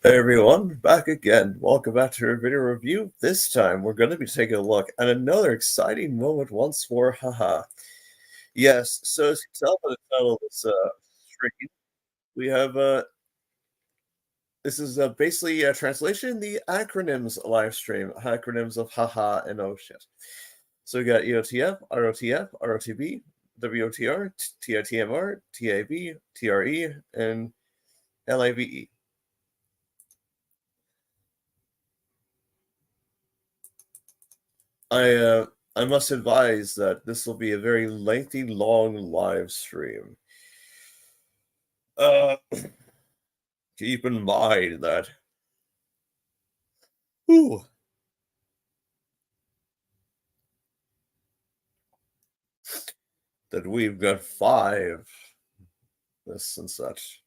Hey everyone, back again. Welcome back to our video review. This time we're going to be taking a look at another exciting moment once more. Haha. Yes, so as you can tell by the title of this stream, we have this is basically a translation, the acronyms live stream, acronyms of haha and oh shit. So we got Eotf, Rotf, Rotb, Wotr, Tatmr, Tab, Tre, and Lave. I uh, I must advise that this will be a very lengthy, long live stream. Uh, Keep in mind that whew, that we've got five this and such.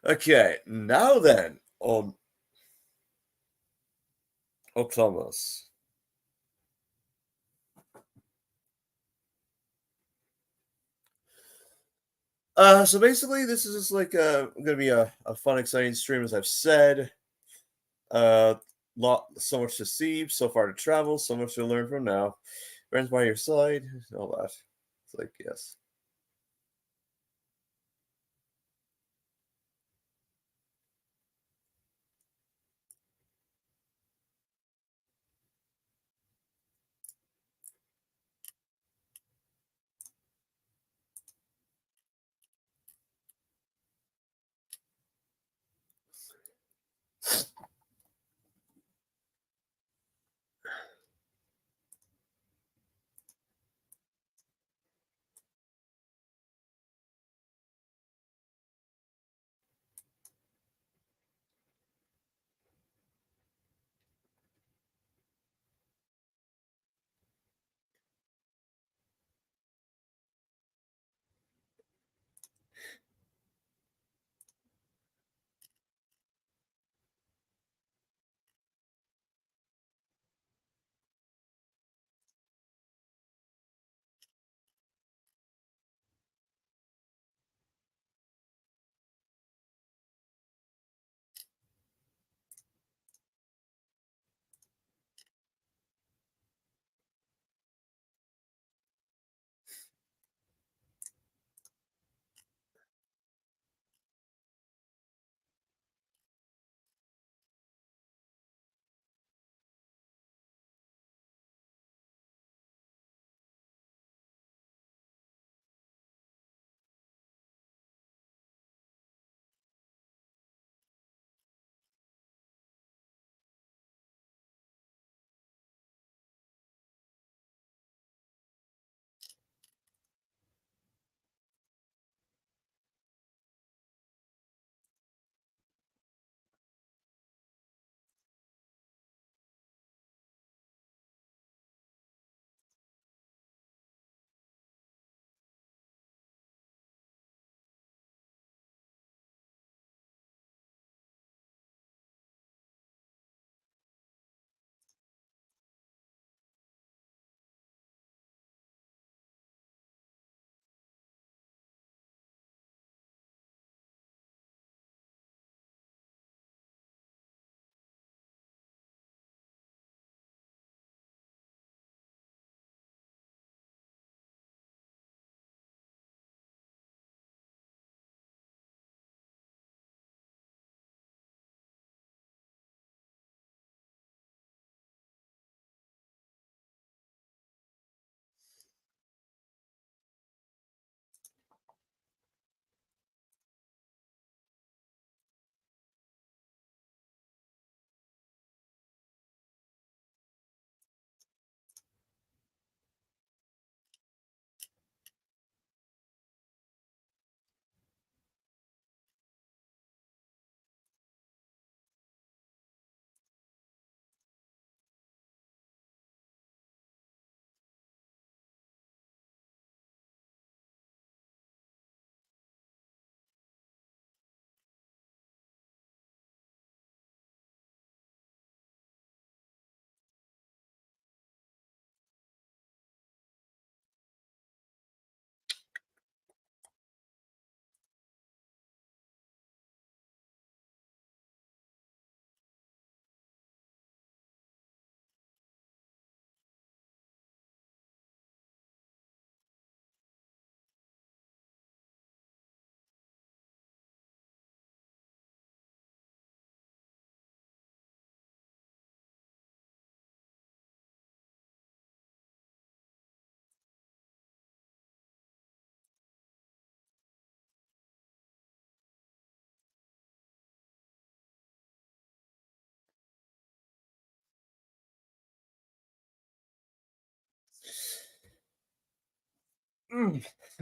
Okay, now then, on Thomas. So basically, this is just like gonna be a fun, exciting stream, as I've said. Uh, so much to see, so far to travel, so much to learn from now. Friends by your side, all that. It's like yes.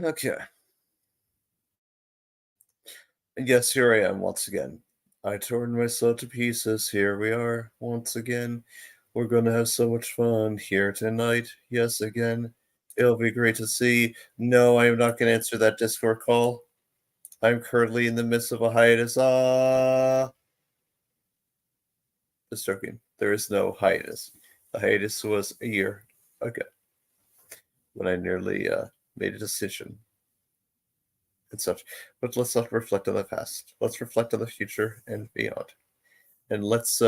Okay. And yes, here I am once again. I torn myself to pieces. Here we are once again. We're going to have so much fun here tonight. Yes, again. It'll be great to see. No, I am not going to answer that Discord call. I'm currently in the midst of a hiatus. Just joking. There is no hiatus. The hiatus was a year ago when I nearly made a decision and such. But let's not reflect on the past. Let's reflect on the future and beyond. And let's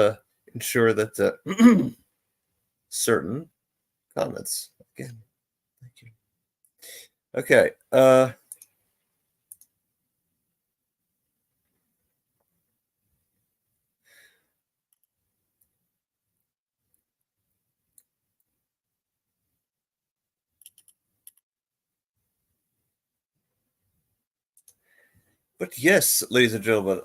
ensure that certain comments again. Thank you. Okay. But yes, ladies and gentlemen,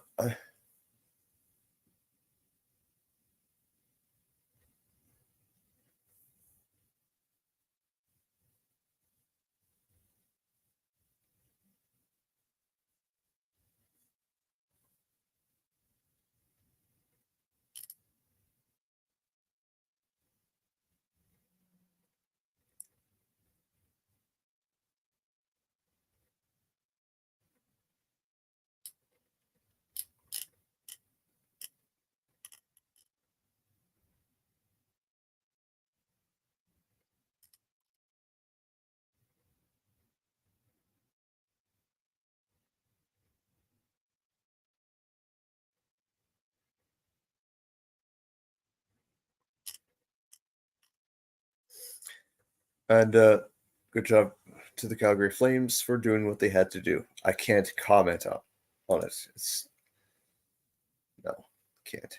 and good job to the Calgary Flames for doing what they had to do. I can't comment on it. It's no, can't.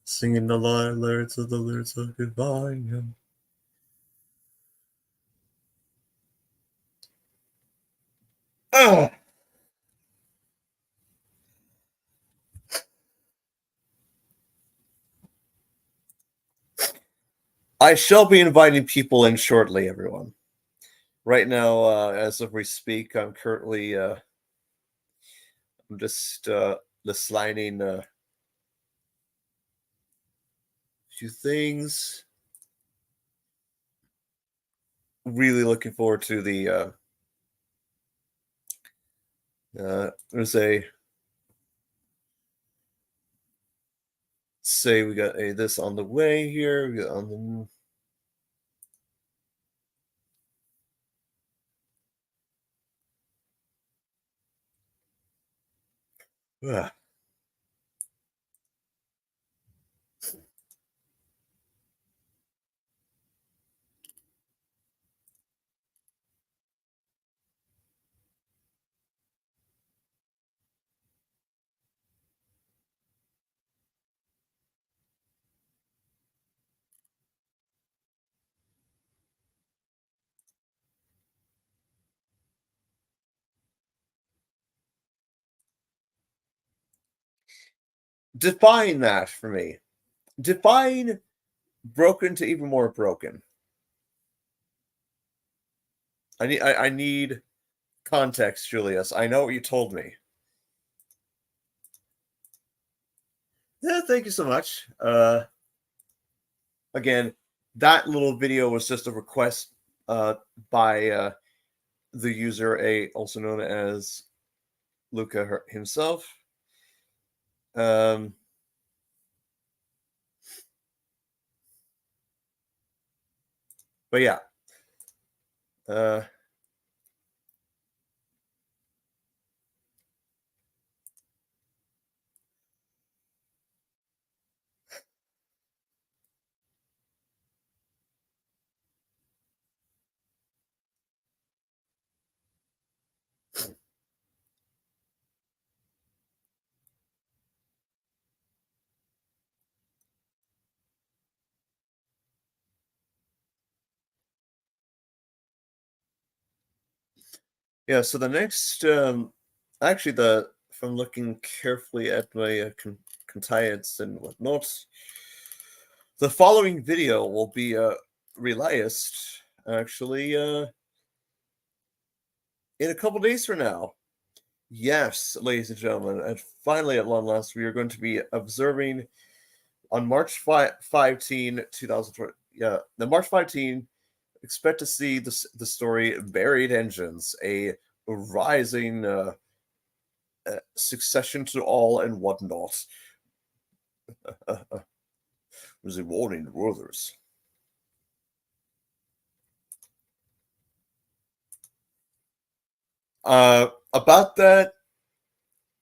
Singing the lyrics of goodbye. Ah! I shall be inviting people in shortly, everyone. Right now, as of we speak, I'm currently I'm just listening a few things. Really looking forward to the there's a say we got a this on the way here. We got on the define that for me. Define broken to even more broken. I need context, Julius. I know what you told me. Yeah, thank you so much. Again, that little video was just a request by the user A, also known as Luca himself. Um, but yeah. Uh, yeah, so the next, actually, from looking carefully at my contacts and whatnot, the following video will be released actually in a couple days from now. Yes, ladies and gentlemen, and finally at long last, we are going to be observing on March 15, 2020. Yeah, the March 15, expect to see the story Buried Engines, a rising succession to all and whatnot. Was a warning, Rothers. About that,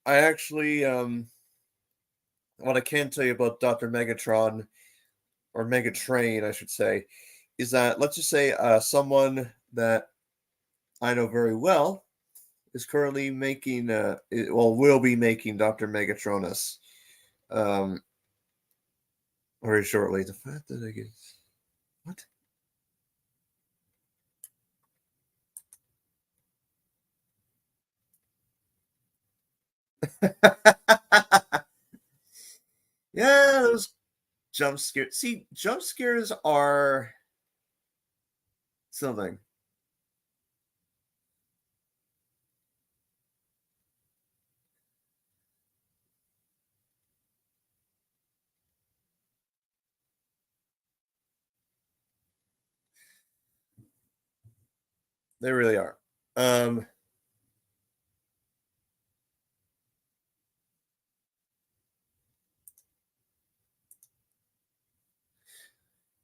I actually, what I can tell you about Dr. Megatron, or Megatrain, I should say, is that, let's just say, someone that I know very well is currently making, will be making Dr. Megatronus um, very shortly. The fact that I get. What? Yeah, those jump scares. See, jump scares are something. They really are. Um,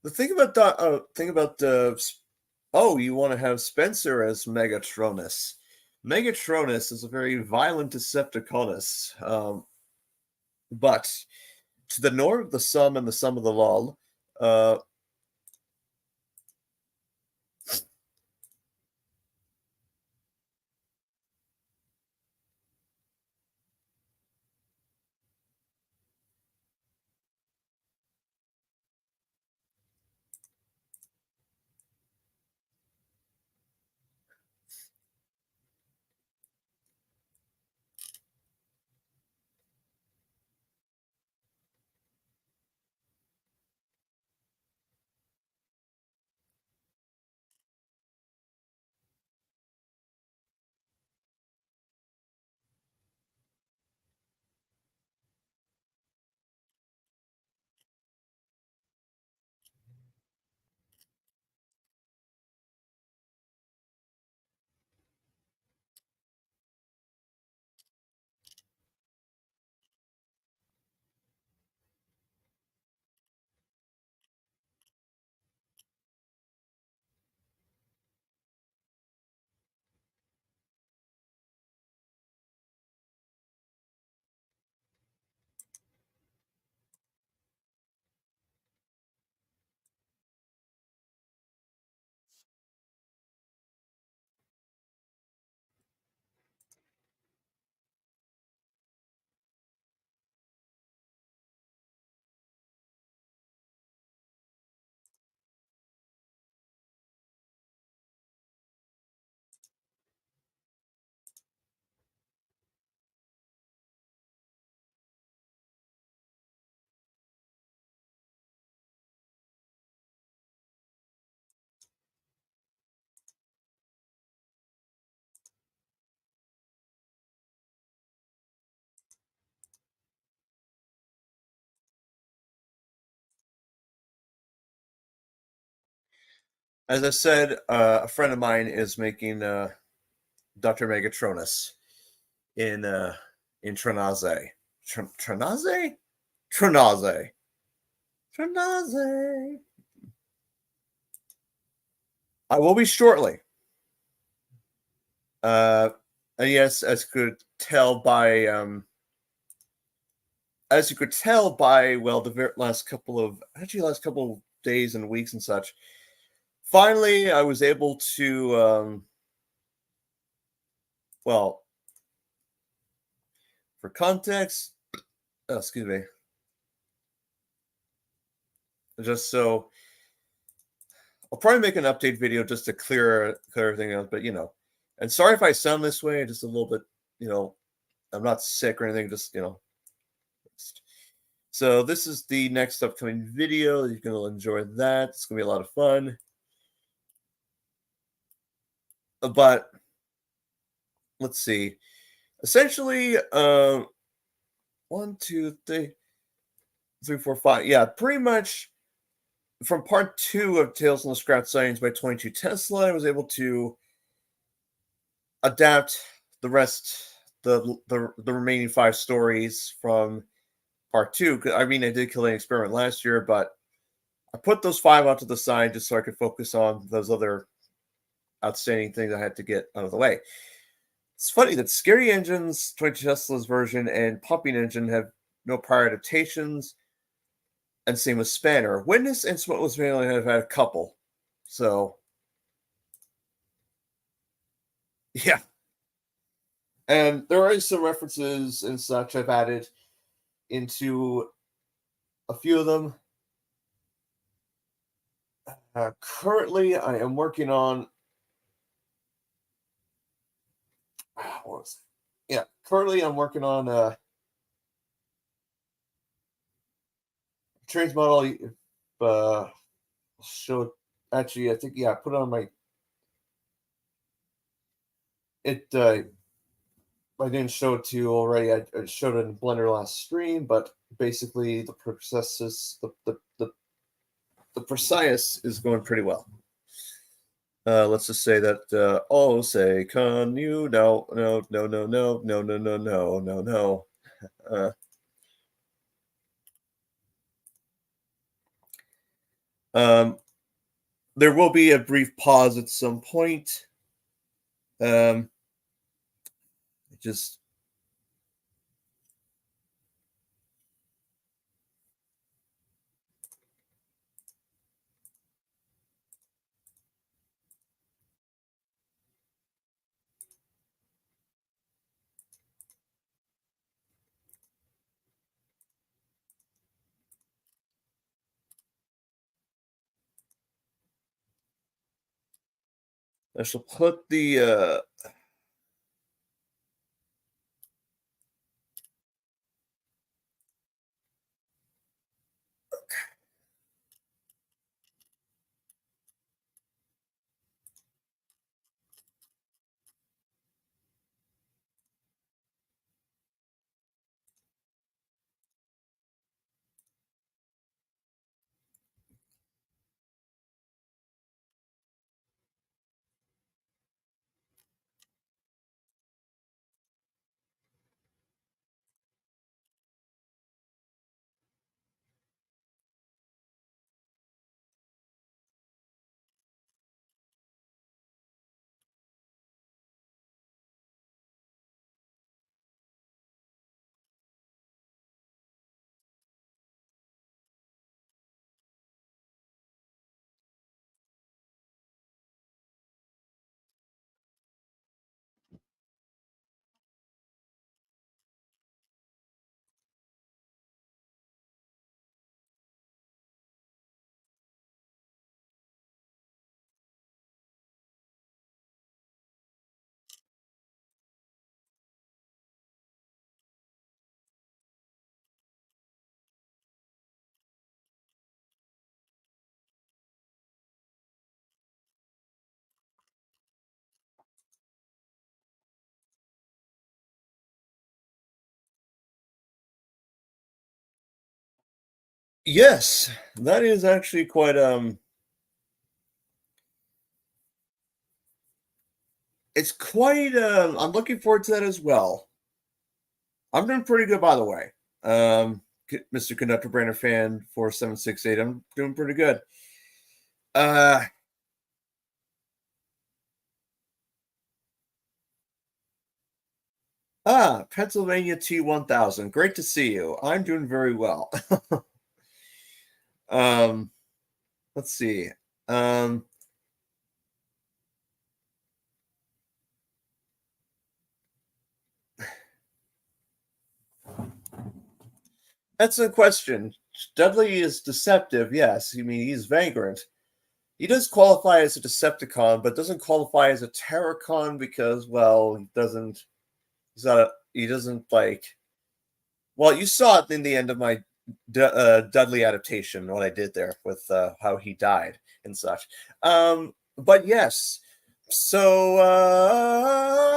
the thing about oh, you want to have Spencer as Megatronus. Megatronus is a very violent Decepticonus, but to the north of the sum and the sum of the lull, uh, As I said, a friend of mine is making Dr. Megatronus in Trinaze. Trinaze? Trinaze. Trinaze. I will be shortly. And yes, as you could tell by well, the last couple of days and weeks and such. Finally, I was able to well, for context, excuse me, just so I'll probably make an update video just to clear everything out. But and sorry if I sound this way, just a little bit. I'm not sick or anything. Just So this is the next upcoming video. You're gonna enjoy that. It's gonna be a lot of fun. But let's see. Essentially, one, two, three, four, five. Yeah, pretty much from part two of Tales from the Scratch Science by 22 Tesla, I was able to adapt the rest, the remaining five stories from part two. I mean, I did kill an experiment last year, but I put those five out to the side just so I could focus on those other outstanding things I had to get out of the way. It's funny that Scary Engine's 22 Tesla's version and Pumping Engine have no prior adaptations, and same with Spanner. Witness and Smokeless Family have had a couple. So, yeah. And there are some references and such I've added into a few of them. Currently, I am working on. What was it? Yeah, currently I'm working on trans model. Uh, show actually, I think I put it on my it. I didn't show it to you already. I showed it in Blender last stream, but basically the process is the precise is going pretty well. Let's just say that oh say can you no. Uh, um, there will be a brief pause at some point. Just I shall put the yes, that is actually quite It's quite, I'm looking forward to that as well. I'm doing pretty good, by the way. Mr. Conductor Brainer fan 4768. I'm doing pretty good. Uh, Pennsylvania T1000. Great to see you. I'm doing very well. um, let's see. Um, that's a question. Dudley is deceptive, yes. I mean, he's vagrant. He does qualify as a Decepticon, but doesn't qualify as a Terracon because, well, he doesn't. He's not. He doesn't like. Well, you saw it in the end of my Dudley adaptation, what I did there with how he died and such. But yes, so uh,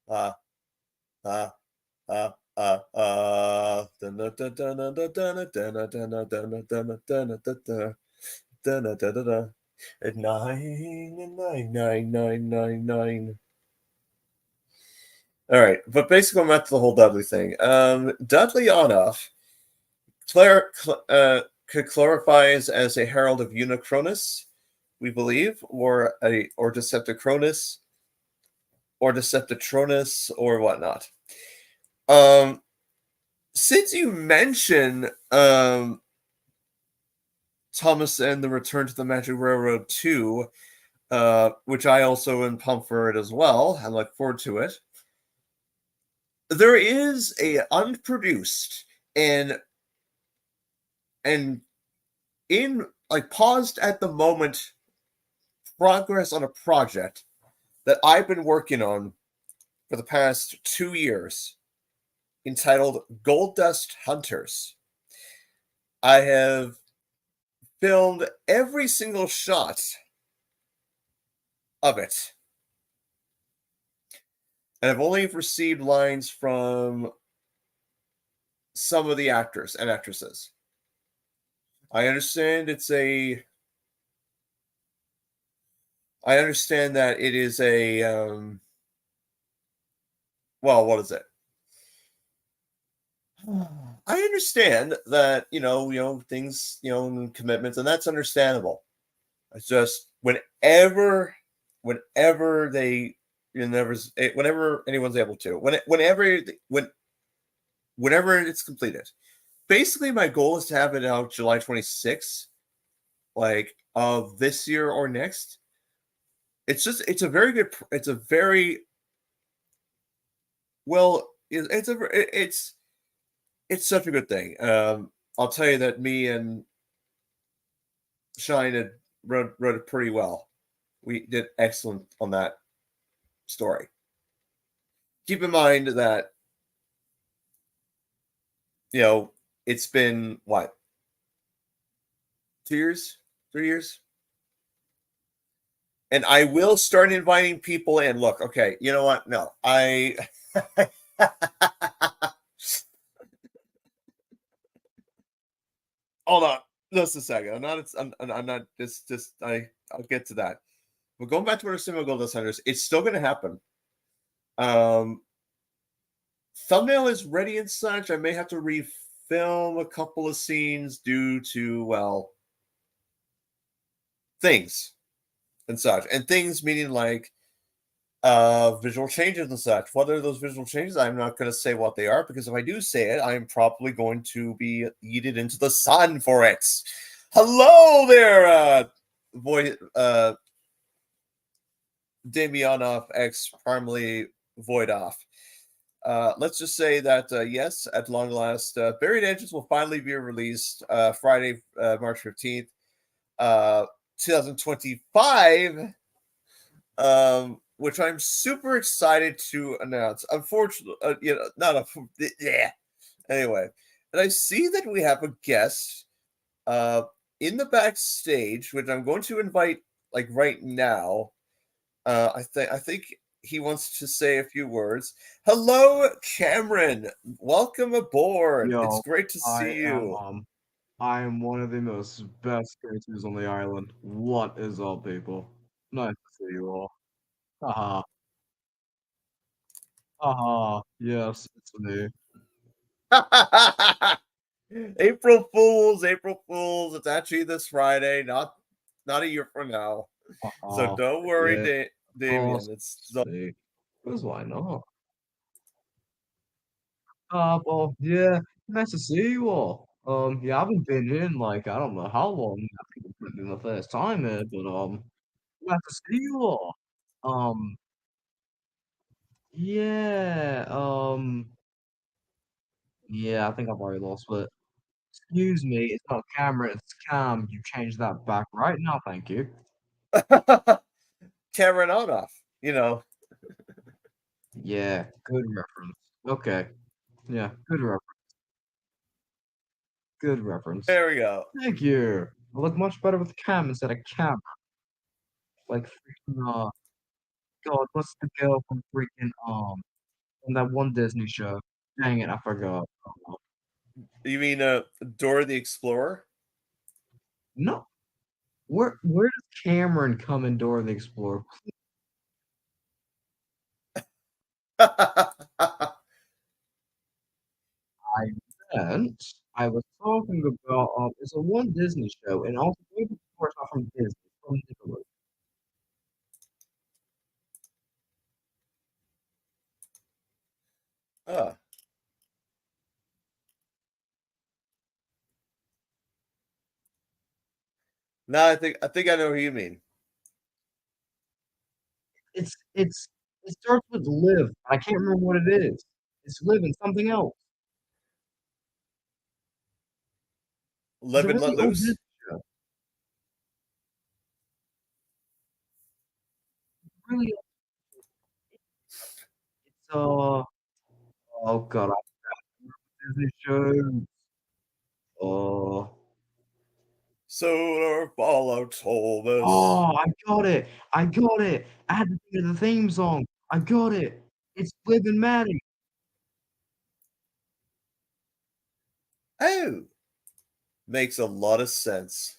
uh, nine. All right, but basically, I'm back to the whole Dudley thing. Dudley Onoff clarifies as a herald of Unicronus, we believe, or Decepticronus, or Deceptitronus, or whatnot. Since you mention Thomas and the Return to the Magic Railroad 2, which I also am pumped for it as well, I look forward to it. There is a unproduced and in like paused at the moment progress on a project that I've been working on for the past 2 years entitled Gold Dust Hunters. I have filmed every single shot of it. And I've only received lines from some of the actors and actresses. I understand I understand that it is a well, what is it? I understand that things, commitments, and that's understandable. It's just whenever they, whenever anyone's able to, whenever it's completed. Basically, my goal is to have it out July 26th, like of this year or next. It's a very good. It's a very well. It's such a good thing. I'll tell you that me and Shine had wrote it pretty well. We did excellent on that story. Keep in mind that it's been what, 2 years, 3 years, and I will start inviting people in. Look, okay, you know what? No, I. Hold on, just a second. I'm not. Just. I'll get to that. But going back to our Sumo Gold Centers, it's still going to happen. Um, thumbnail is ready and such. I may have to refilm a couple of scenes due to things and such, and things meaning like visual changes and such. What are those visual changes? I'm not going to say what they are because if I do say it, I'm probably going to be yeeted into the sun for it. Hello there, Damionov X primarily Voidoff. Let's just say that yes, at long last, Buried Engines will finally be released Friday, March 15th, 2025. Which I'm super excited to announce. Unfortunately, not a yeah. Anyway, and I see that we have a guest uh in the backstage, which I'm going to invite like right now. I think he wants to say a few words. Hello, Cameron. Welcome aboard. It's Yo, great to see you. I am one of the most best creators on the island. What is up, people? Nice to see you all. Haha. Haha. Yes, it's me. April Fools, April Fools. It's actually this Friday, not a year from now. So Haha. don't worry, Yeah, of Damien. course. It's It's me. 'Cause why not? Well, yeah, nice to see you all. Yeah, I haven't been in like I don't know how long. I think it's been my first time here, but nice to see you all. Um, yeah, yeah, I think I've already lost it. Excuse me, it's not camera, it's cam. You change that back right now, thank you. Cameron Onoff. You know, Yeah, good reference. Okay, yeah, good reference. Good reference. there we go. Thank you. I look much better with cam instead of camera. Like freaking God, what's the girl from freaking from that one Disney show? Dang it, I forgot. You mean Dora the Explorer? No, where does Cameron come in Dora the Explorer? I meant I was talking about it's a one Disney show, and also Dora the Explorer is not from Disney, it's from Nickelodeon. Ah, no, I think I know who you mean. It starts with live. I can't remember what it is. It's live and something else. It's Live a and Let really old Disney Loose. show. Really, it's oh god, I Disney show. Oh, Solar Fallout Tulbus. oh, I got it. I got it. I had to think of the theme song. I got it. It's Liv and Maddie. Oh, makes a lot of sense.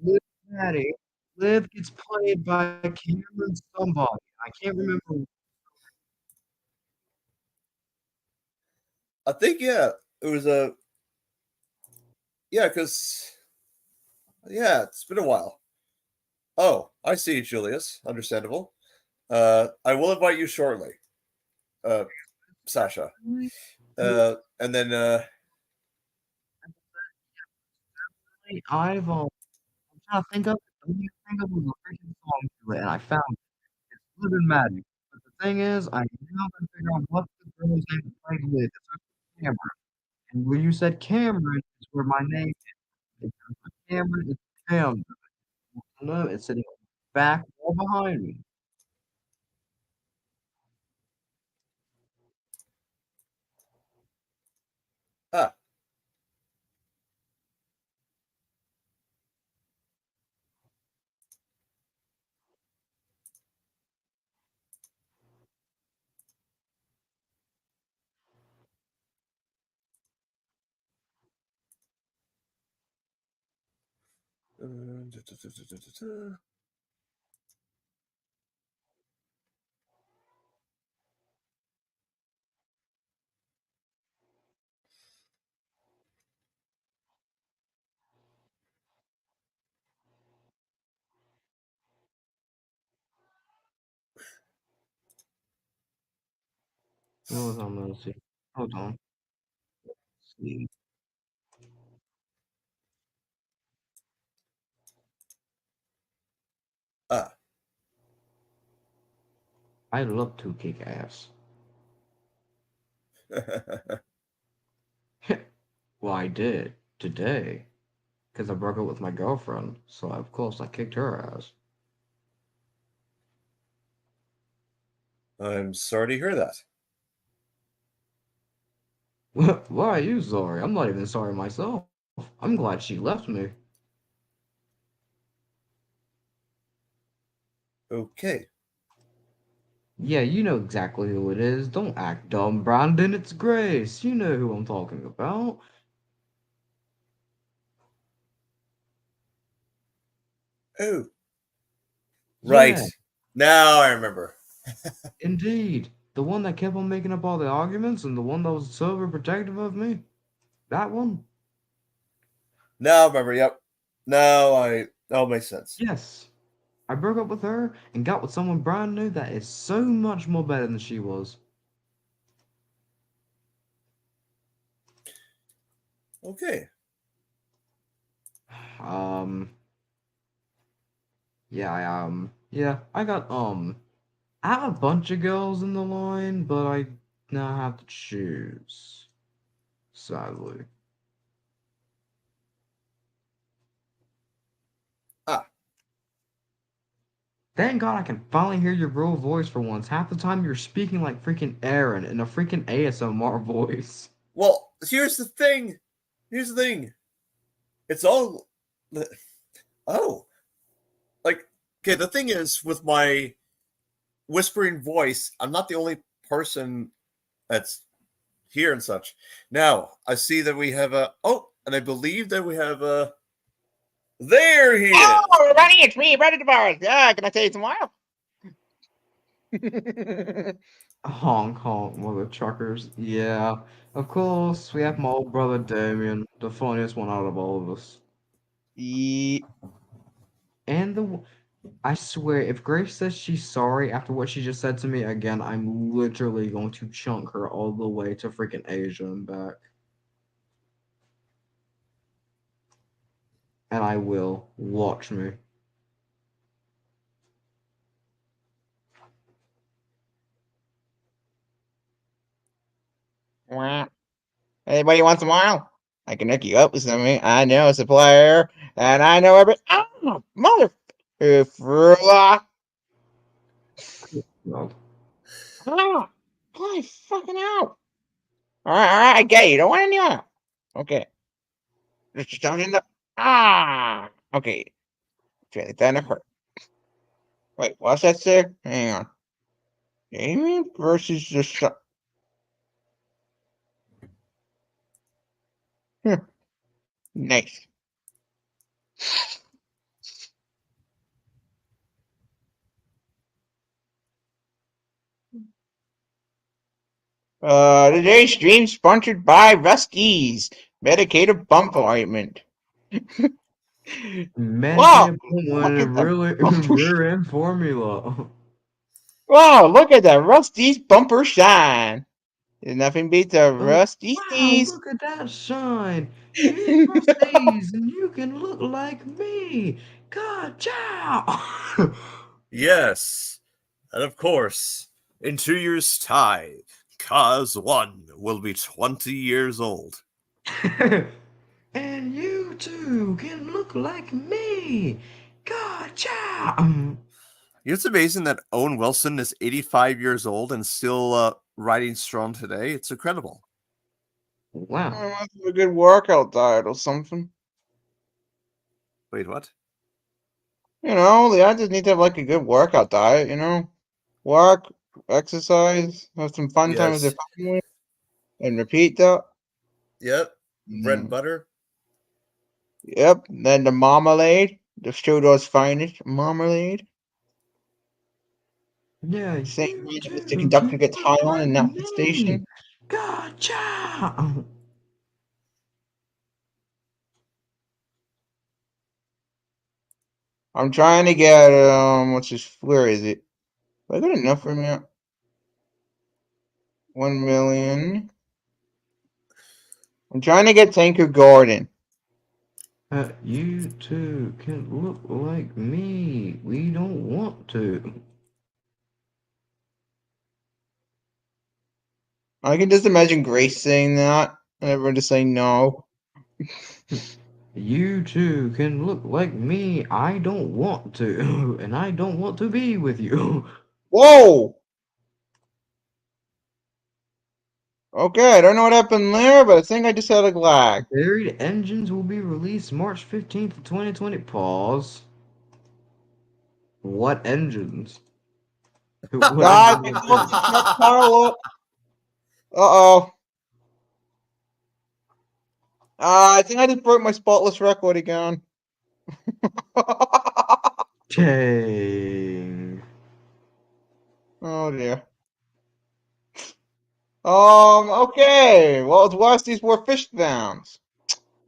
Liv and Maddie. Liv gets played by Cameron somebody. I can't remember. I think yeah, it was a yeah, because yeah, it's been a while. Oh, I see, Julius. Understandable. I will invite you shortly, uh, Sasha. And then I'm trying to think of it. I'm trying to think of a freaking song to it, and I found it. It's Liv and Maddie. But the thing is, I now gotta figure out what the girl's name to play with. It starts with Cameron. And where you said Cameron is where my name is. Cameron is Cam. No, it's sitting back or behind me. ah, Hold on, let's see. Hold on. See. ah. I love to kick ass. Well, I did today because I broke up with my girlfriend. So of course I kicked her ass. I'm sorry to hear that. Why are you sorry? I'm not even sorry myself. I'm glad she left me. Okay. Yeah, you know exactly who it is. Don't act dumb, Brandon. It's Grace. You know who I'm talking about. Oh, Right. Yeah, Now I remember. indeed. The one that kept on making up all the arguments and the one that was so overprotective of me. That one? Now I remember. Yep. Now I. That makes sense. Yes. I broke up with her and got with someone brand new that is so much more better than she was. Okay. Um, yeah, I got, I have a bunch of girls in the line, but I now have to choose. Sadly. Ah. Thank God I can finally hear your real voice for once. Half the time you're speaking like freaking Aaron in a freaking ASMR voice. Well, here's the thing. Here's the thing. It's all. Oh, like okay. The thing is, with my whispering voice, I'm not the only person that's here and such. Now I see that we have a. Oh, and I believe that we have a. There he Oh, is. everybody, it's me, Brother Tavares. Yeah, can I tell you tomorrow? Honk honk, mother truckers. Yeah, of course, we have my old brother Damien, the funniest one out of all of us. Ye- And I swear, if Grace says she's sorry after what she just said to me again, I'm literally going to chunk her all the way to freaking Asia and back. And I will. Watch me. Wah. Anybody want tomorrow? I can hook you up with something. I know a supplier, and I know every. Oh, mother. Oh, Well, holy fucking out. All right, I get you. Don't want any oil. Okay. Just don't end up. Ah, okay. Okay, then it hurt. Wait, what's that say? Hang on. Damien versus the sun. Nice. Today's stream sponsored by Rusty's Medicated Bump Ointment. Wow, Medicated look one at the really bumper. rear end formula. Wow, look at that Rusty's bumper shine. There's nothing beats a Oh, wow, Rusty's. look at that shine. Use Rusty's and you can look like me. God, ciao. Yes, and of course, in 2 years' time, Cause One will be 20 years old. And you too can look like me. God, ciao. It's amazing that Owen Wilson is 85 years old and still riding strong today. It's incredible. Wow. I must have a good workout diet or something. Wait, what? The actors need to have like a good workout diet, Work, exercise, have some fun time with their Yes. family, and repeat that. Yep. Bread and Mm. butter. Yep. Then the marmalade, the Strudor's finest marmalade. Yeah, Same you one that Mr. too Conductor can gets high look on like in that me. station. God, ciao. I'm trying to get where is it? Have I got enough for me? 1 million. I'm trying to get Tanker Gordon. You too can look like me. We don't want to. I can just imagine Grace saying that, and everyone just saying no. You too can look like me. I don't want to. And I don't want to be with you. Whoa! Okay, I don't know what happened there, but I think I just had a lag. Buried Engines will be released March 15th, 2020. Pause. What engines? What God, engines I was closed this? the truck pile up. Uh-oh. I think I just broke my spotless record again. King. Oh dear. Okay. Well, it's worse these were fish downs.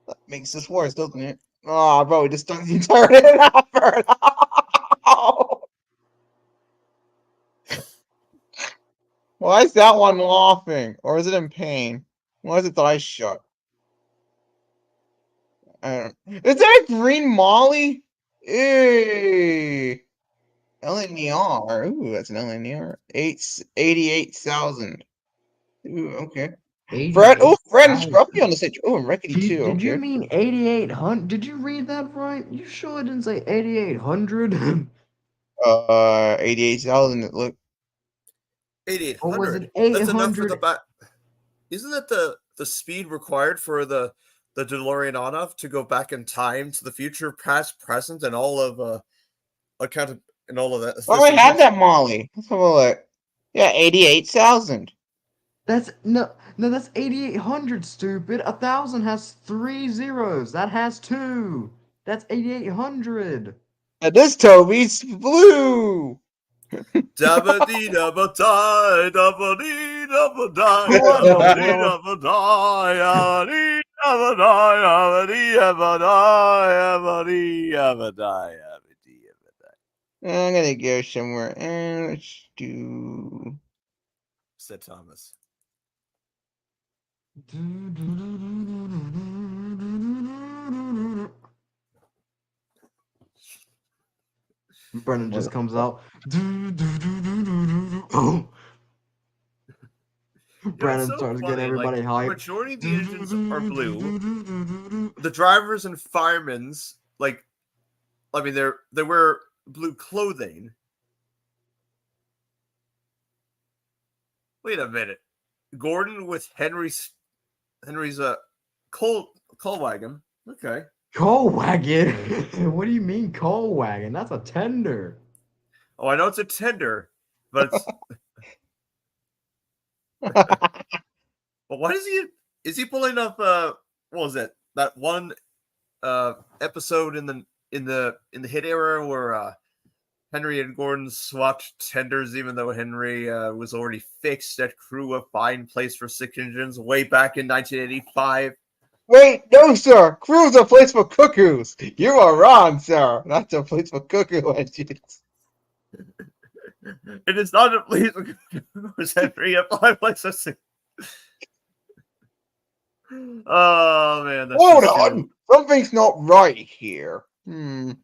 That makes this worse, doesn't it? Oh, bro, we just stunk the entire effort. Why is that one laughing? Or is it in pain? Why is its eyes shut? Is that a green Molly? Ew. LNER. Ooh, that's an LNER. 88,000. Ooh, okay. Fred. Oh, Fred and 88,000. Scruffy on the stage. Oh, and Rickety too. Did you Okay. mean 8,800? Did you read that right? You sure it didn't say 8,800? 88,000. Look. Or was 8,800. it That's enough for the 800? back. Isn't that the speed required for the DeLorean on-off to go back in time to the future, past, present, and all of account and all of that? Oh, I had that Molly. Let's have a look. Yeah, 88,000. That's no, that's 8,800, stupid. 1,000 has 3 zeros. That has 2. That's 8,800. And this Toby's blue. Dabba dee dabba die, dabba dee dabba die, What the dabba dee fuck? dabba die, dabba dee dabba die, dabba dee dabba die, dabba dee dabba die, dabba dee dabba die. I'm gonna go somewhere. And let's do. Said Thomas. Brennan just comes out. It's Brandon so starts getting funny. Like, everybody the hyped. majority of the engines are blue. The drivers and firemen's, like, I mean, they wear blue clothing. Wait a minute. Gordon with Henry's coal wagon. Okay. Coal wagon? What do you mean coal wagon? That's a tender. Oh, I know it's a tender, but it's. But why is he pulling up? What was it? That one episode in the hit era where Henry and Gordon swapped tenders, even though Henry was already fixed at Crew, a fine place for 6 engines, way back in 1985. Wait, no, sir. Crew's a place for cuckoos. You are wrong, sir. That's a place for cuckoo engines. It is not a place for cuckoos, Henry, a fine place for 6. Oh man, that's Hold just on. too. Something's not right here. Right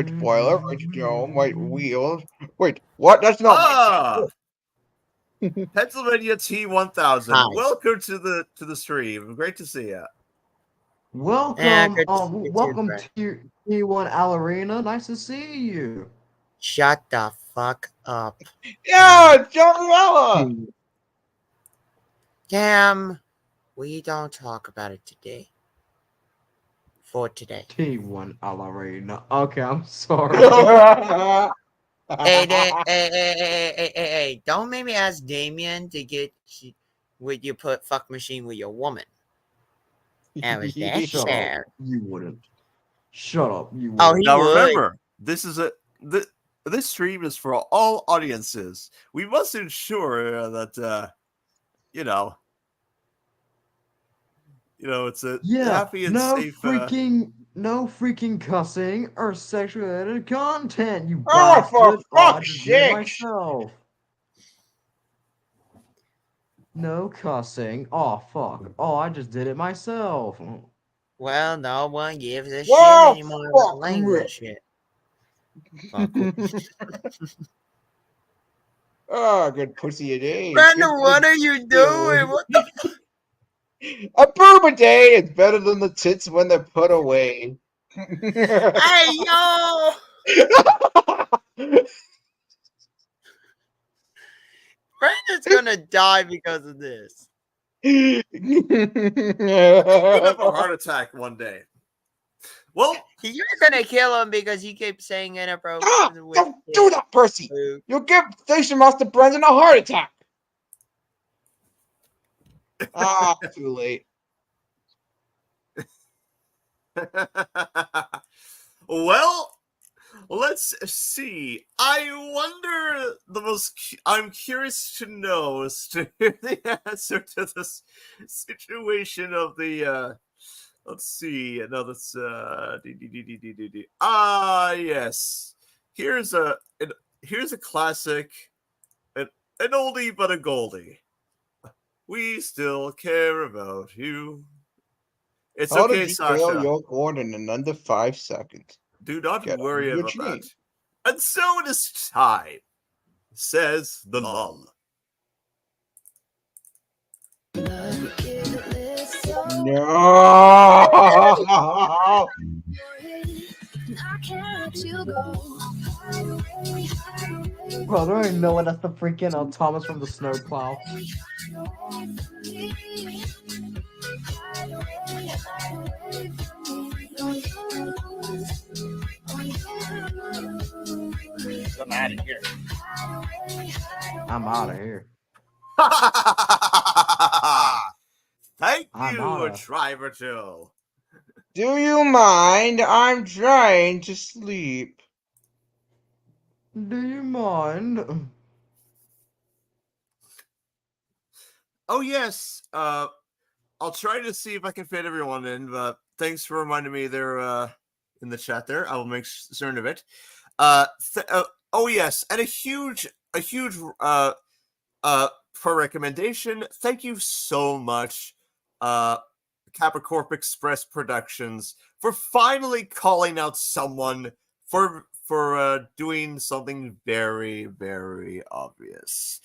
spoiler, right dome, right wheels. Wait, what? That's not my Pennsylvania T1000. Hi. Welcome to the stream. Great to see you. Welcome, good to see you too, welcome Brett. to T1 Alarena. Nice to see you. Shut the fuck up. Yeah, Johnny. Cam, we don't talk about it today. For today. T1 Alarena. Okay, I'm sorry. Hey, don't make me ask Damien to get with you put fuck machine with your woman. And was that Shut sad? up. You wouldn't. Shut up. You Oh, wouldn't. he Now would. remember, this stream is for all audiences. We must ensure that you know it's a happy and safe. No freaking cussing or sexual content, you Oh, for bastard. I fuck's just did it sake! myself. No cussing. Oh, fuck. Oh, I just did it myself. Well, no one gives a shit Well, anymore fuck about language shit. Fuck. Oh, good pussy a day. Brandon, what are you doing? What the A boob a day is better than the tits when they're put away. Hey, yo! Brandon's gonna die because of this. He's gonna have a heart attack one day. Well, You're gonna kill him because he keeps saying inappropriate. Don't do that, Percy. You'll give Station Master Brendan a heart attack. Too late. Well, Let's see. I wonder I'm curious to know as to hear the answer to this situation of the let's see. No, that's yes. Here's a classic, an oldie but a goldie. We still care about you. It's How okay, did you fail Sasha. your Gordon in under 5 seconds? Do not Get worry on the about train. that. And so it is time, says the lull. No! Bro, don't even know what that's the freaking Thomas from the Snowplow. I'm out of here. I'm out of here. Thank I'm you, outta. Trivertil. Do you mind? I'm trying to sleep. Do you mind? Oh yes, I'll try to see if I can fit everyone in, but thanks for reminding me they're in the chat there. I will make certain of it. Oh yes, and a huge for recommendation. Thank you so much, Capricorp Express Productions, for finally calling out someone for doing something very, very obvious.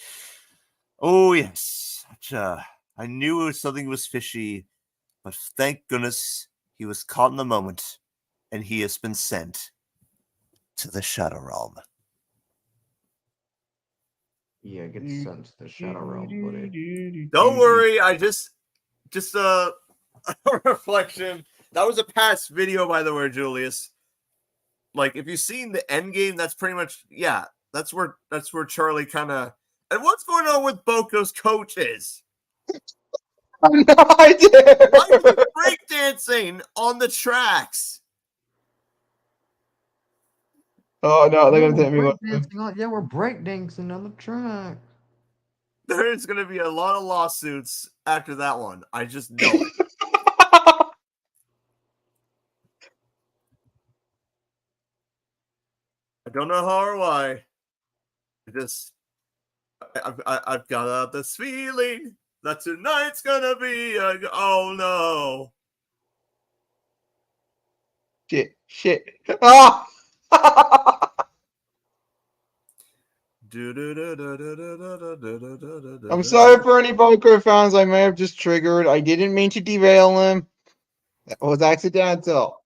Oh yes, I knew something was fishy, but thank goodness he was caught in the moment, and he has been sent to the Shadow Realm. Yeah, get sent to the Shadow Realm, buddy. Don't worry, I just a reflection. That was a past video, by the way, Julius. Like, if you've seen the end game, that's pretty much that's where Charlie kind of. And what's going on with Boko's coaches? No idea. Why are you breakdancing on the tracks? Oh no, they're Yeah, gonna take me. we're breakdancing on the track. There's going to be a lot of lawsuits after that one. I just know it. I don't know how or why. I've got this feeling that tonight's gonna be oh no. Shit. Ah! I'm sorry for any Bunker fans I may have just triggered. I didn't mean to derail him. That was accidental.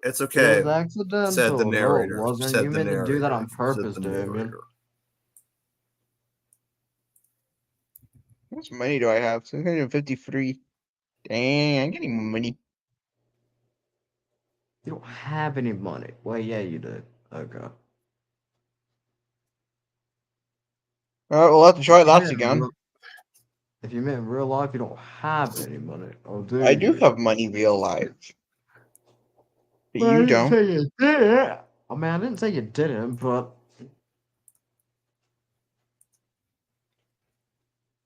It's It okay, was accidental. said the No, it narrator. wasn't. Said You the meant to do that on narrator. purpose, Said the Damien. narrator. How much money do I have? 653. Dang, I'm getting money. You don't have any money. Well, yeah, you did. Okay. Alright, we'll have to try that again. If you meant in real life, you don't have any money. Oh, do I do you? have money real life. But Well, you I didn't don't. say you did. I mean, I didn't say you didn't, but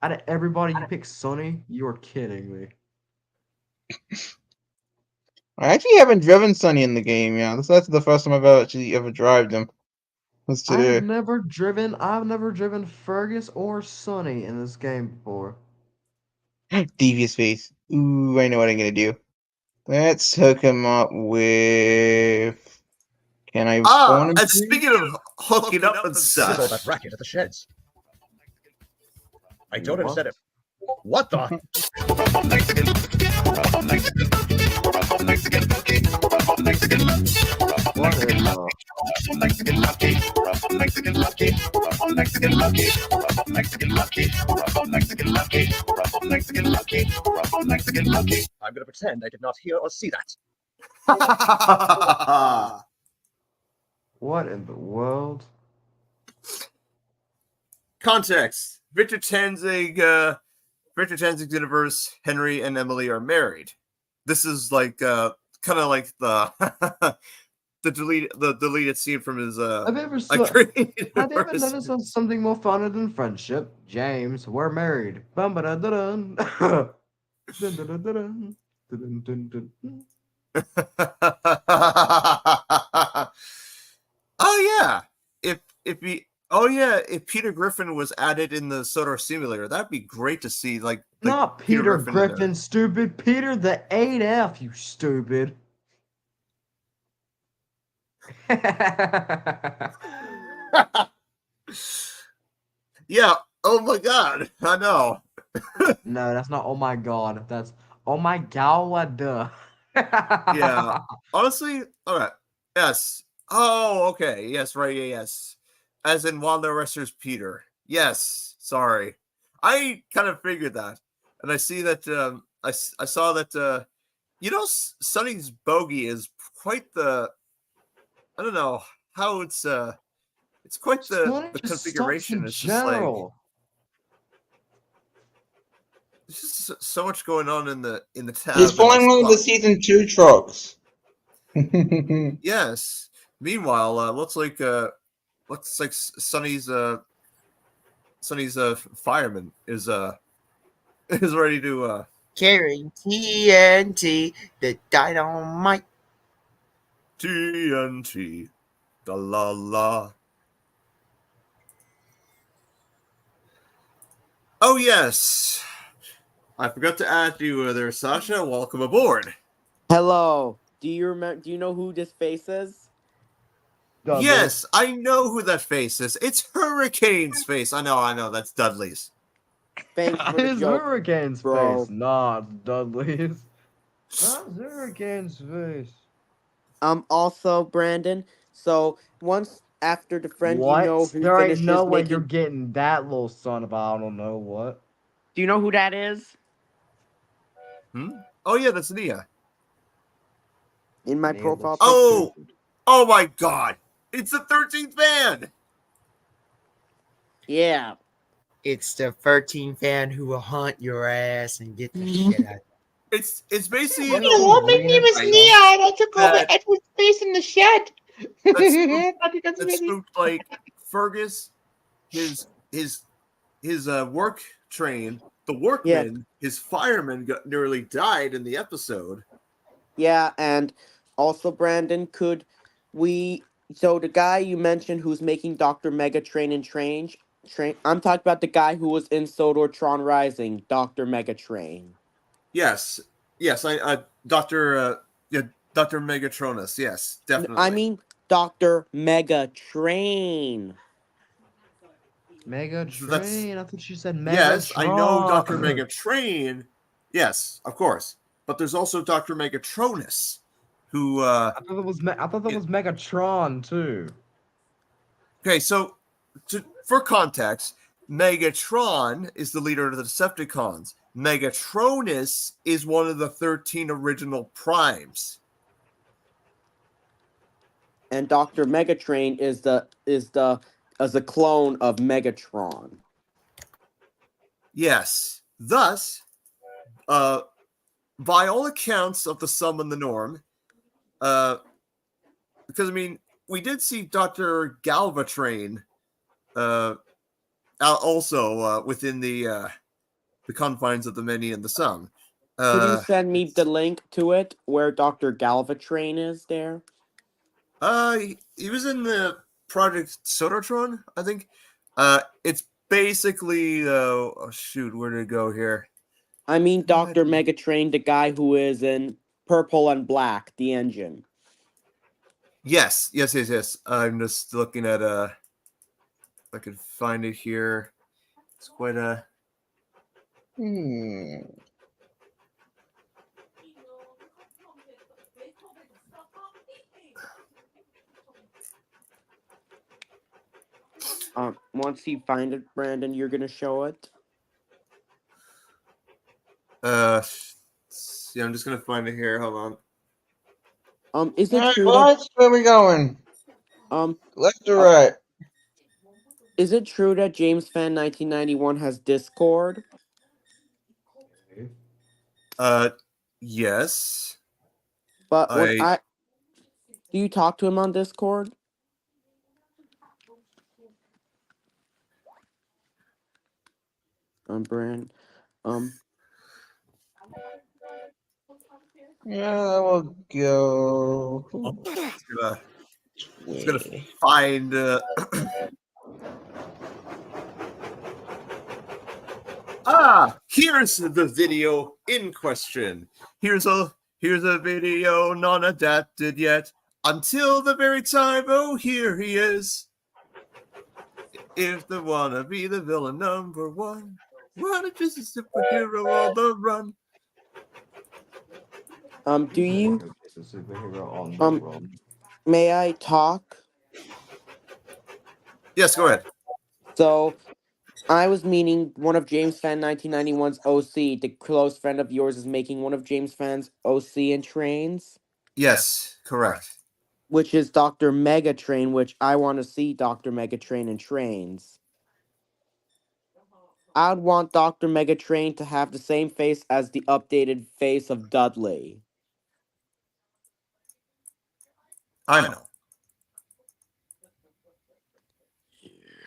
out of everybody, you picked Sonny. You're kidding me. I actually haven't driven Sunny in the game, yeah. That's the first time I've ever driven him. That's today. I've never driven Fergus or Sonny in this game before. Devious face. Ooh, I know what I'm gonna do. Let's hook him up with. Can I spawn him? And speaking of hooking up and such, all that racket at the sheds. I told him to set it. What the? I'm gonna pretend I did not hear or see that. What in the world? Context: Victor Tanzig's universe, Henry and Emily are married. This is like kind of like the deleted scene from his Have you ever have you ever noticed something more funny than friendship? James, we're married. Bum ba da da dun. Dun dun dun dun dun dun dun dun. Oh yeah, if Peter Griffin was added in the Sodor Simulator, that'd be great to see. Like Not Peter Peter Griffin in there. Griffin, stupid. Peter the 8F, you stupid. Yeah. Oh my God. I know. No, that's not oh my god. That's oh my god. Yeah. Honestly, all right. Yes. Oh, okay. Yes. Right. Yeah, yes. As in Wild Wrestlers Peter. Yes. Sorry. I kind of figured that, and I see that. I saw that. Sonny's bogey is quite the. I don't know how it's. It's quite the just sucks configuration. in It's just like general. there's just so much going on in the tab. He's and pulling one of the spot. season 2 trucks. Yes. Meanwhile, looks like Sonny's fireman is is ready to Carrying TNT, the dynamite. TNT. Da la la. Oh yes. I forgot to add you there, Sasha. Welcome aboard. Hello. Do you remember? Do you know who this face is? Dudley. Yes, I know who that face is. It's Hurricane's face. I know. That's Dudley's. Thanks for the It's joke. Hurricane's bro. face, not Dudley's. That's Hurricane's face. Also, Brandon. So once after the friend, What? you know who There ain't finishes no way making. you're getting that little son of I don't know what. Do you know who that is? Oh yeah, that's Nia. In my Nia profile looks picture. Oh my God! It's the 13th man. Yeah. It's the 13th fan who will hunt your ass and get the shit out. It's basically Yeah, Hello, my Arena name is title. Nia, and I took over That- Edward's place in the shed. That spooked like Fergus, his work train, the workman, his fireman nearly died in the episode. Yeah, and also, Brandon, could we? So the guy you mentioned who's making Dr. Megatrain and Train. I'm talking about the guy who was in Sodortron Rising, Dr. Megatrain. Yes, I Doctor Dr. Megatronus. Yes, definitely. I mean Dr. Megatrain. Mega So that's- Train. I thought you said Megatron. Yes, I know Dr. Megatrain. Yes, of course. But there's also Dr. Megatronus, who I thought that was Megatron too. okay, so for context, Megatron is the leader of the Decepticons. Megatronus is one of the 13 original primes. And Dr. Megatrain is a clone of Megatron. Yes. Thus, by all accounts of the sum and the norm, because I mean, we did see Dr. Galvatrain also within the confines of the many and the sum. Could you send me the link to it where Dr. Galvatrain is there? He was in the Project Sodertron, I think. It's basically oh shoot, where did it go here? I mean Dr. Megatrain, the guy who is in purple and black, the engine. Yes. I'm just looking at if I can find it here. It's quite a Once you find it, Brandon, you're gonna show it. yeah, I'm just gonna find it here. Hold on. Is it Alright, true boys, where we going? that Left or right? is it true that James Fan 1991 has Discord? Yes. But Do you talk to him on Discord? Brand. Yeah, we'll go. It's gonna find. Here's the video in question. Here's a video not adapted yet. Until the very time, oh, here he is. If they wanna be the villain number one, what if just a superhero on the run? Do you may I talk? Yes, go ahead. So I was meaning one of James Fan 1991's OC, the close friend of yours, is making one of James Fan's OC in trains, Yes, correct. which is Dr. Megatrain, which I want to see Dr. Megatrain in trains. I'd want Dr. Megatrain to have the same face as the updated face of Dudley. I know.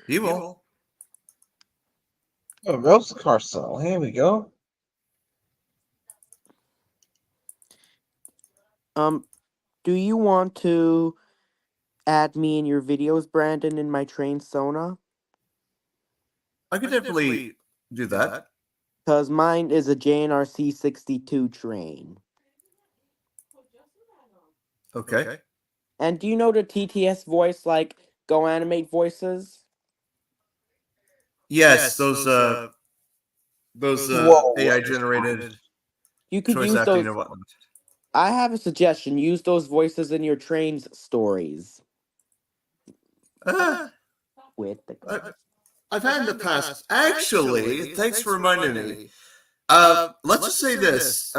He will. Oh, roast Carcel. Here we go. Do you want to add me in your videos, Brandon, in my train Sona? I could definitely do that. Because mine is a JNRC 62 train. Okay. And do you know the TTS voice, like Go Animate voices? Yes, those AI generated You could choice use acting those. and whatnot. I have a suggestion. Use those voices in your trains stories. With the guns. I've had in the past. Actually, thanks for reminding me. Let's just say this.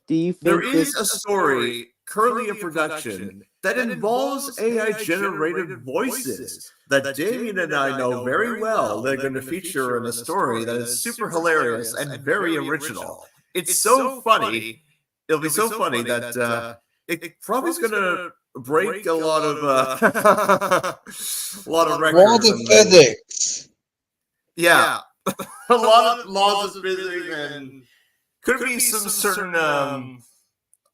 Do you think There is a story currently in production that involves AI generated voices that Damien and I know very well. They're going to feature in a story that is super hilarious and very original. It's so funny. It'll be so funny that it probably is going to break a lot of a lot of records. Laws of physics. Yeah, a lot of laws of physics, and could be some certain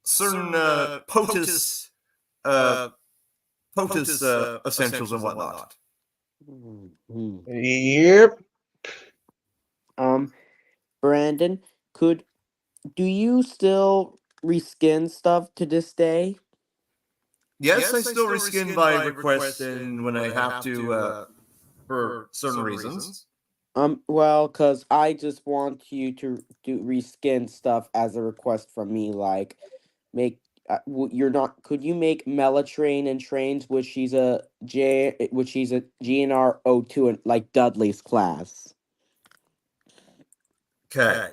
POTUS essentials and whatnot. Yep. Brandon, do you still reskin stuff to this day? Yes, I still reskin by request and when I have to for certain reasons. Well, cause I just want you to do reskin stuff as a request from me, like make. You're not. Could you make Melatrain and Trains, which she's a GNR 02 and like Dudley's class? Okay.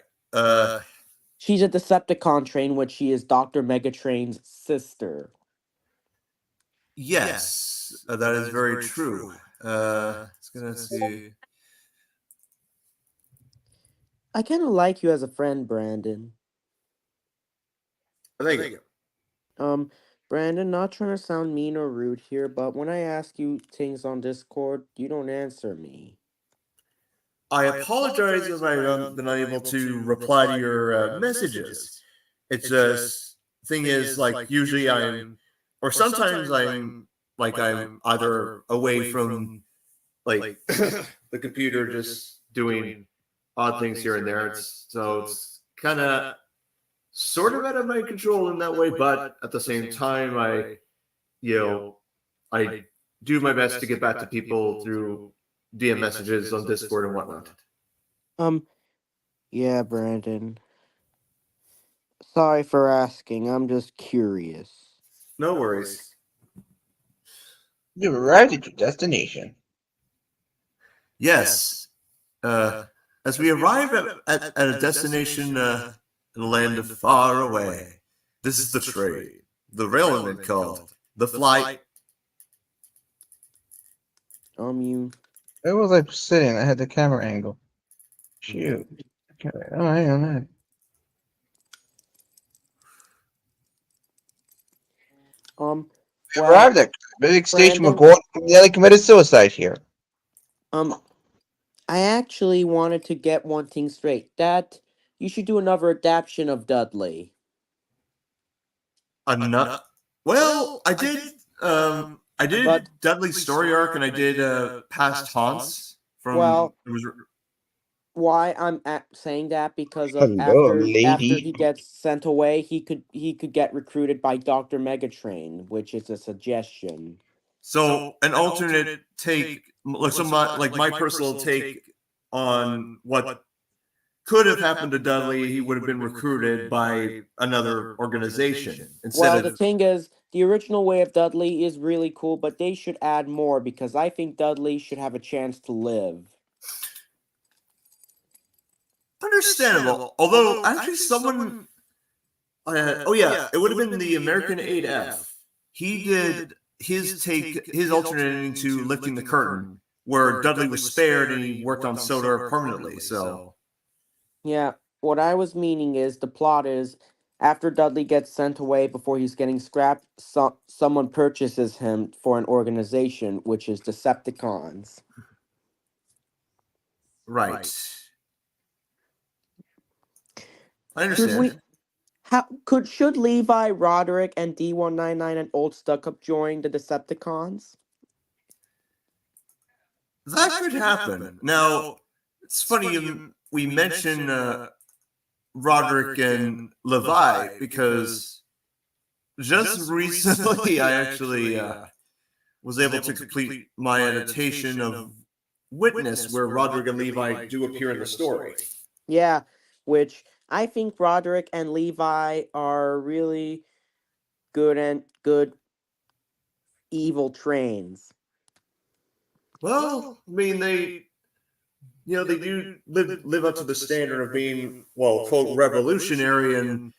She's a Decepticon train, which she is Dr. Megatrain's sister. Yes, that is very true. It's gonna see. I kind of like you as a friend, Brandon. Thank you. Brandon, not trying to sound mean or rude here, but when I ask you things on Discord, you don't answer me. I apologize if I haven't been unable to reply to your messages. It's just thing is like usually or sometimes I'm either away from like the computer just doing odd things here and there. It's kind of sort of out of my control in that way, but at the same time I do my best to get back to people through DM messages on Discord and whatnot. Yeah, Brandon. Sorry for asking. I'm just curious. No worries. You've arrived at your destination. Yes. As we arrive at a destination in a land of far away, this is the train, the railway called the flight. You. Where was I sitting? I had the camera angle. Shoot. Okay. Oh, hang on. Well, Arrived at Big Station Brandon, McGowan nearly committed suicide here. I actually wanted to get one thing straight. That you should do another adaptation of Dudley. Well, I did. I did But Dudley's story arc, and I did Past Haunts from. well, It was why I'm saying that because of Hello, after lady. he gets sent away, he could get recruited by Dr. Megatrain, which is a suggestion. so an alternate take, like my personal take on what could have happened to Dudley. He would have been recruited by another organization instead Well, of. the thing is, the original way of Dudley is really cool, but they should add more because I think Dudley should have a chance to live. Understandable. Although, actually, someone. Oh, yeah. It would have been the American Eotf. He did his alternate ending to Lifting the Curtain, where Dudley was spared and he worked on Sodor permanently. So. Yeah, what I was meaning is the plot is after Dudley gets sent away before he's getting scrapped, someone purchases him for an organization, which is Decepticons. Right. I Should understand. should Levi, Roderick, and D199 and Old Stuckup join the Decepticons? That could happen. Now, it's funny we mention Roderick and Levi because just recently I actually was able to complete my annotation of Witness, where Roderick and Levi do appear in the story. Yeah, which I think Roderick and Levi are really good evil trains. Well, I mean they do live up to the standard of being, well, quote, revolutionary,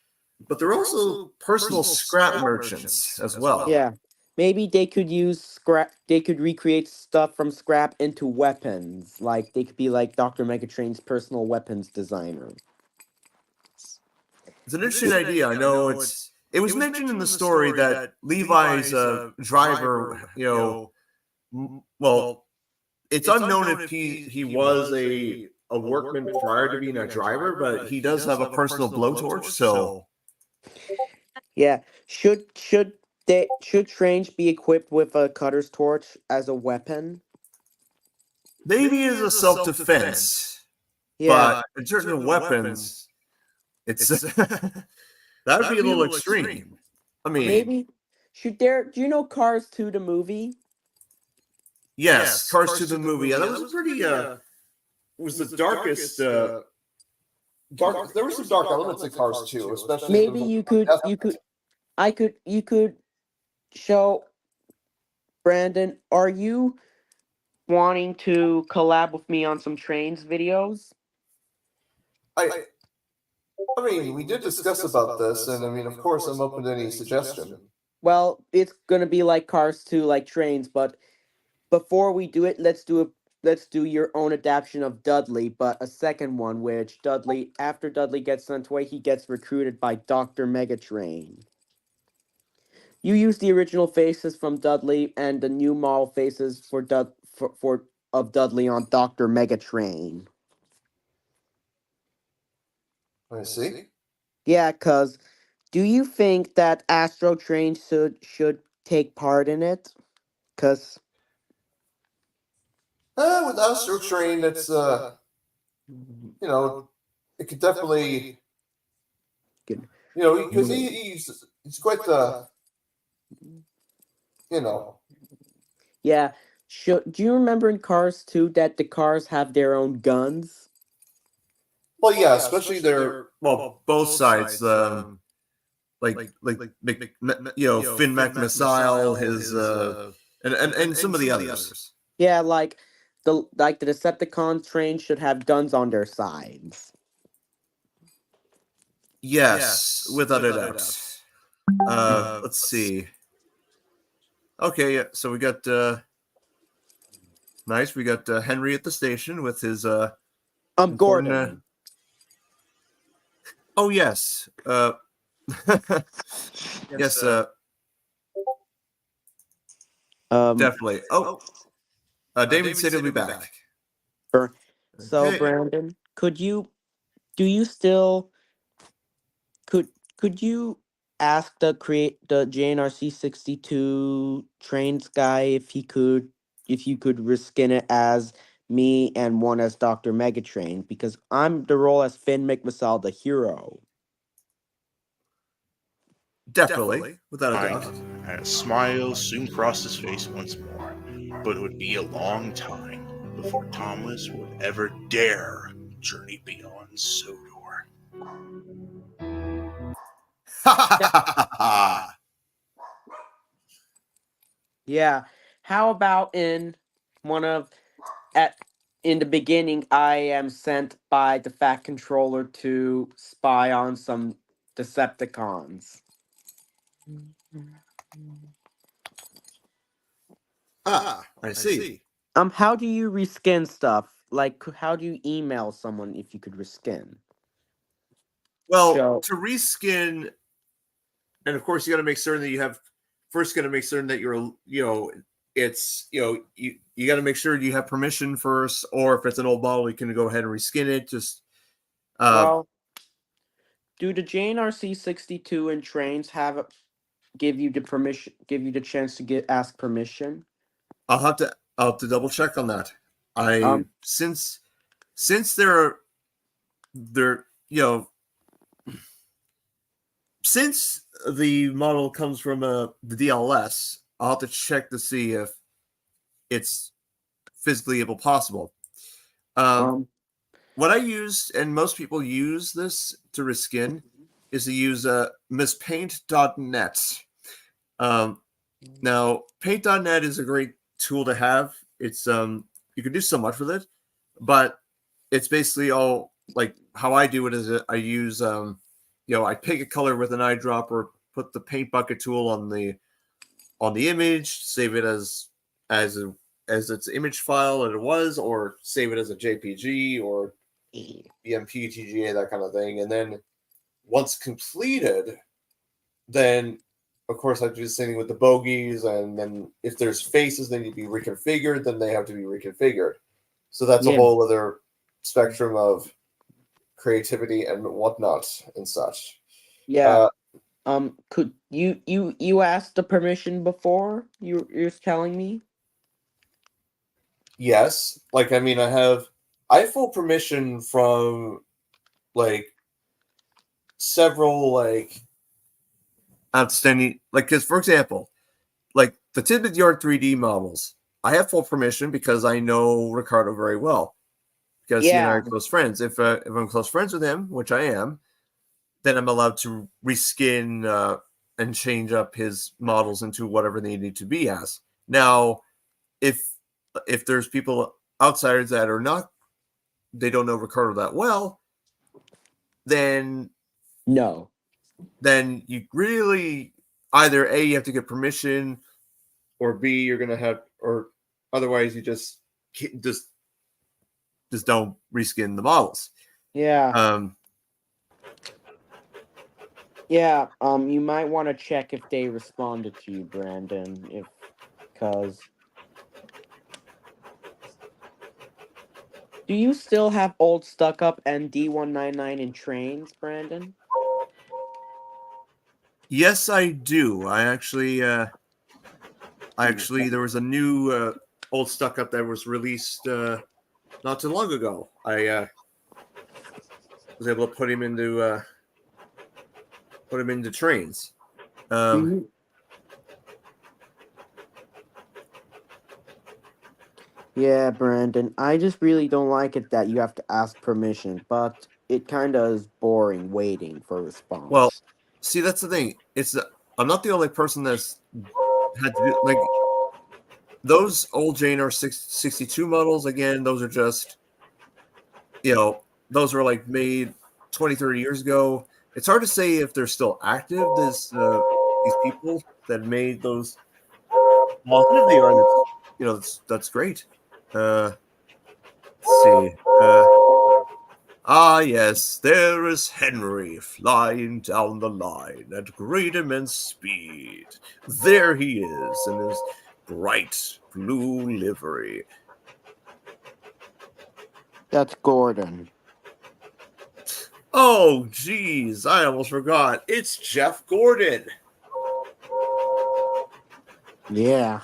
but they're also personal scrap merchants as well. Yeah. Maybe they could use scrap. They could recreate stuff from scrap into weapons. Like they could be like Dr. Megatrain's personal weapons designer. It's an interesting idea. I know it was mentioned in the story that Levi's driver, well, it's unknown if he was a workman prior to being a driver, but he does have a personal blowtorch. So Yeah. Should trains be equipped with a cutter's torch as a weapon? maybe as a self-defense, Yeah. but in terms of weapons, it's that would be a little extreme. I mean, Maybe should there? Do you know Cars 2 the movie? yes, Cars 2 the movie. Yeah, that was a pretty was the darkest dark. There were some dark elements in Cars 2, especially. Maybe you could show Brandon. Are you wanting to collab with me on some trains videos? I mean, we did discuss about this, and I mean, of course, I'm open to any suggestion. Well, it's gonna be like Cars 2, like trains, but before we do it, let's do your own adaptation of Dudley, but a second one, which after Dudley gets sent away, he gets recruited by Dr. Megatrain. You use the original faces from Dudley and the new model faces of Dudley on Dr. Megatrain. I see. Yeah, cause do you think that Astro Train should take part in it? Cause With Astro Train, it's it could definitely, Good. because he's quite the, yeah, do you remember in Cars 2 that the cars have their own guns? Well, yeah, especially both sides. Like Finn McMissile, his and some of the others. Yeah, like the Decepticon train should have guns on their sides. Yes, without a doubt. Let's see. Okay, yeah. So we got nice. We got Henry at the station with his Gordon. Oh yes. Yes. Definitely. Oh, David said he'll be back. So Okay. Brandon, could you still could you ask the JNRC 62 trains guy if you could reskin it as me and one as Dr. Megatrain, because I'm the role as Finn McMissile, the hero. Definitely, without a I doubt. know, and a smile soon crossed his face once more, but it would be a long time before Thomas would ever dare journey beyond Sodor. Yeah. How about in the beginning, I am sent by the Fat Controller to spy on some Decepticons. I see. How do you reskin stuff? Like, how do you email someone if you could reskin? Well, Show. to reskin, and of course, you got to make certain that you have. First, got to make certain that you're, it's, you got to make sure you have permission first, or if it's an old model, you can go ahead and reskin it. Just, Well, do the JNRC 62 and trains give you the chance to ask permission? I'll have to double check on that. Since they're since the model comes from the DLS, I'll have to check to see if it's physically possible. What I use, and most people use this to reskin, is to use misspaint.net. Now, paint.net is a great tool to have. It's you can do so much with it, but it's basically all like how I do it is I use I pick a color with an eyedropper, put the paint bucket tool on the image, save it as its image file that it was, or save it as a JPG or BMP, TGA, that kind of thing. And then once completed, then of course I do the same thing with the bogies, and then if there's faces they need to be reconfigured, then they have to be reconfigured. So that's a whole other spectrum of creativity and whatnot and such. Yeah. Could you asked the permission before? You're telling me? Yes. Like, I mean, I have full permission from like several like outstanding, like, because for example, like the Tidbit Yard 3D models, I have full permission because I know Ricardo very well, because he and I are close friends. If I'm close friends with him, which I am, then I'm allowed to reskin and change up his models into whatever they need to be as. Now, if there's people outsiders that are not, they don't know Ricardo that well, then then you really either A, you have to get permission, or B, you're gonna have, or otherwise you just don't reskin the models. Yeah. You might want to check if they responded to you, Brandon, because do you still have old stuck up and D199 in trains, Brandon? Yes, I do. I actually there was a new old stuck up that was released not too long ago. I was able to put him into trains. Yeah, Brandon. I just really don't like it that you have to ask permission, but it kind of is boring waiting for a response. Well, see, that's the thing. I'm not the only person that's had to do, like, those old JNR 62 models. Again, those are just, those were like made 20, 30 years ago. It's hard to say if they're still active. These people that made those models, if they are, that's great. Let's see. Yes, there is Henry flying down the line at great immense speed. There he is, in his bright blue livery. That's Gordon. Oh, geez, I almost forgot. It's Jeff Gordon. Yeah.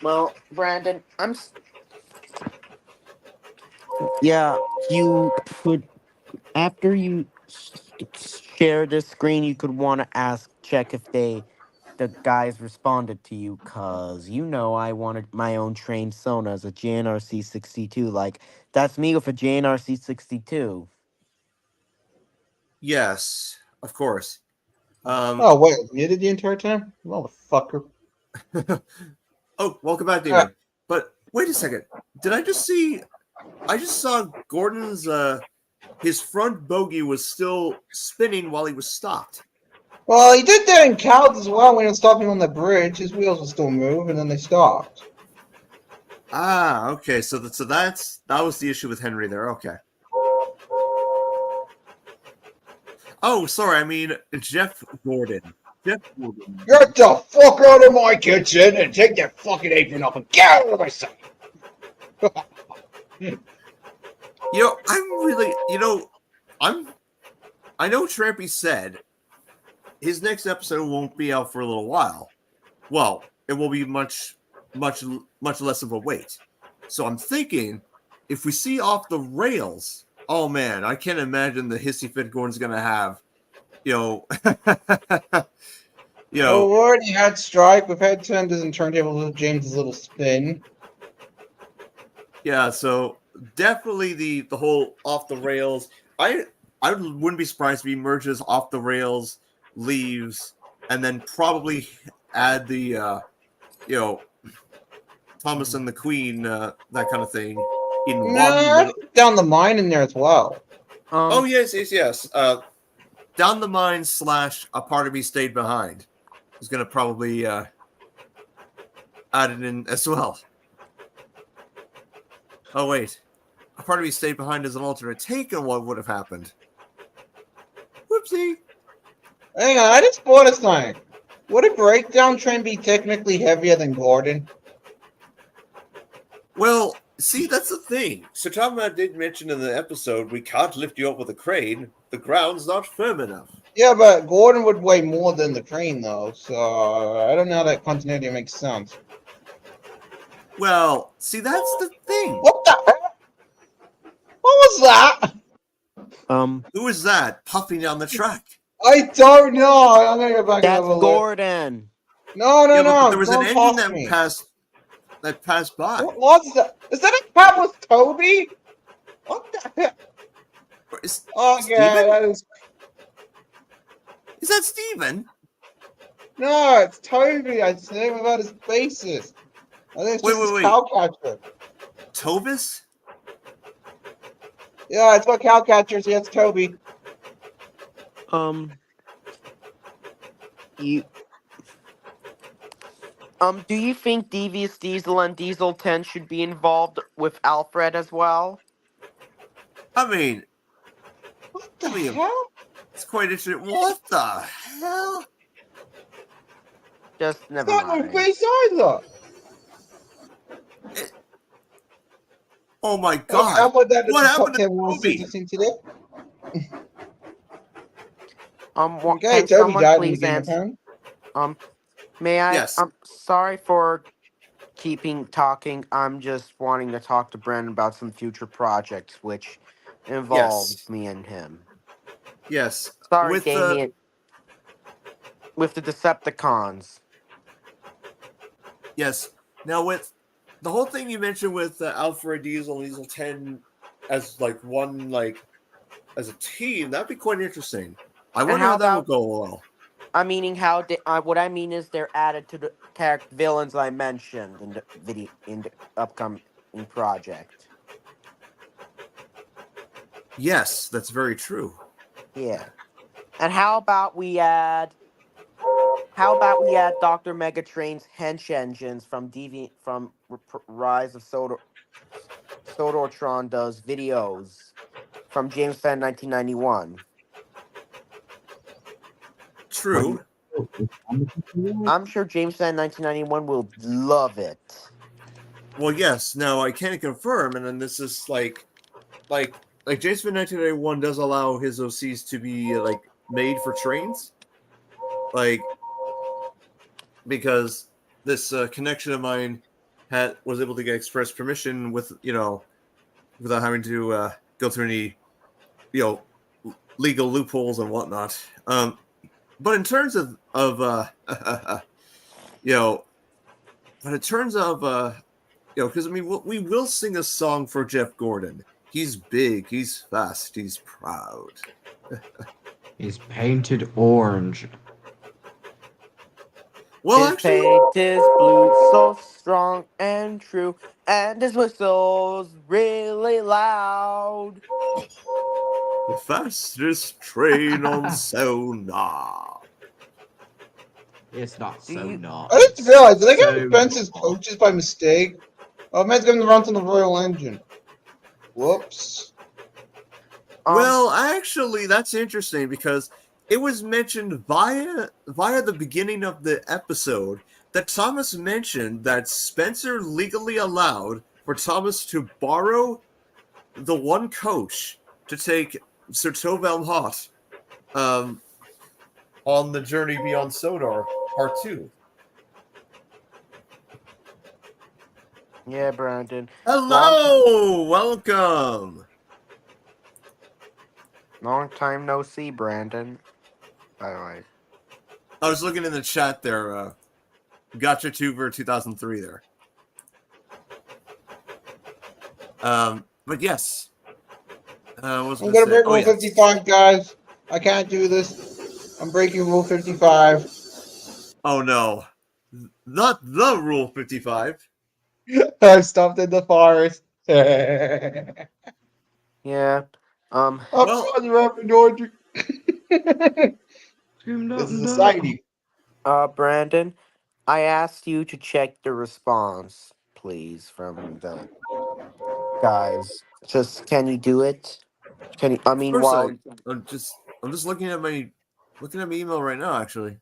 Well, Brandon, yeah, you could, after you share this screen, you could want to check if the guys responded to you, cause I wanted my own trained Sona as a JNRC 62. Like, that's me with a JNRC 62. Yes, of course. Oh, wait, muted the entire time? Motherfucker. Oh, welcome back, Ah. Damien. But wait a second. Did I just see? I just saw Gordon's. His front bogey was still spinning while he was stopped. Well, he did that in Cows as well when he was stopping on the bridge. His wheels would still move, and then they stopped. Ah, okay. So that was the issue with Henry there. Okay. Oh, sorry. I mean Jeff Gordon. Jeff Gordon. Get the fuck out of my kitchen and take that fucking apron off and get out of my sight. I'm really. I know Trampy said his next episode won't be out for a little while. Well, it will be much less of a wait. So I'm thinking, if we see Off the Rails, oh man, I can't imagine the hissy fit Gordon's gonna have. Oh, we already had Strike. We've had Tenders and Turntables with James's little spin. Yeah, so definitely the whole Off the Rails. I wouldn't be surprised if he merges Off the Rails, leaves, and then probably add the Thomas and the Queen, that kind of thing in one. Down the mine in there as well. Oh yes. Down the mine / a part of me stayed behind. Is going to probably add it in as well. Oh wait, a part of me stayed behind as an alternate take on what would have happened. Whoopsie. Hang on, I just bought a sign. Would a breakdown train be technically heavier than Gordon? Well, see, that's the thing. So Tatmr did mention in the episode, we can't lift you up with a crane. The ground's not firm enough. Yeah, but Gordon would weigh more than the crane, though, so I don't know how that continuity makes sense. Well, see, that's the thing. What the hell? What was that? Who is that puffing down the track? I don't know. I'm gonna go back and have a look. That's Gordon. No, But there was an engine that passed by. What was that? Is that a cat with Toby? What the hell? Oh, yeah, that is. Is that Steven? No, it's Toby. I said him about his basis. I think it's just his cowcatcher. Tobis? Yeah, it's got cowcatchers. Yeah, it's Toby. Do you think Devious Diesel and Diesel 10 should be involved with Alfred as well? I mean, what the hell? It's quite interesting. What the hell? Just never mind. mind. It's not my face either. Oh my god! What happened to Toby? Today? Okay, can Toby someone died please in the answer? May I? Yes. I'm sorry for keeping talking. I'm just wanting to talk to Brandon about some future projects which involves me and him. Yes. Sorry, Damien. With the Decepticons. Yes. Now with the whole thing you mentioned with Alfred Diesel and Diesel 10 as one as a team, that'd be quite interesting. I wonder how that would go well. I'm meaning what I mean is they're added to the character villains I mentioned in the upcoming project. Yes, that's very true. Yeah. And how about we add Dr. Megatrain's hench engines from Rise of Sodortron does videos from James Fan 1991. True. So, is Thomas with the war? I'm sure James Fan 1991 will love it. Well, yes. Now I can't confirm, and then this is like James Bond 1991 does allow his OCs to be like made for trains, like because this connection of mine was able to get express permission with without having to go through any you know legal loopholes and whatnot. But in terms of you know, but in terms of because I mean we will sing a song for Jeff Gordon. He's big, he's fast, he's proud. He's painted orange. Well, His actually, paint is blue, so strong and true, and his whistle's really loud. the fastest train on Sonar. It's not Do so you- not. I didn't realize. Did I So get Spencer's coaches by mistake? Oh, man's giving the run to the Royal Engine. Whoops. Well, actually, that's interesting because it was mentioned via the beginning of the episode that Thomas mentioned that Spencer legally allowed for Thomas to borrow the one coach to take Sir Tovelm Hot on the journey beyond Sodar Part 2. Yeah, Brandon. Hello! Welcome! Long time no see, Brandon. By the way. I was looking in the chat there. Gotcha Tuber 2003 there. But yes. I'm gonna break Rule 55, guys. I can't do this. I'm breaking Rule 55. Oh no. Not the Rule 55. I stopped in the forest. Yeah. Oh, Well- God, you have an order. screamed This out is and exciting. Brandon, I asked you to check the response, please, from the guys. Just can you do it? Can you? I Of mean, course while I'm just looking at my email right now actually.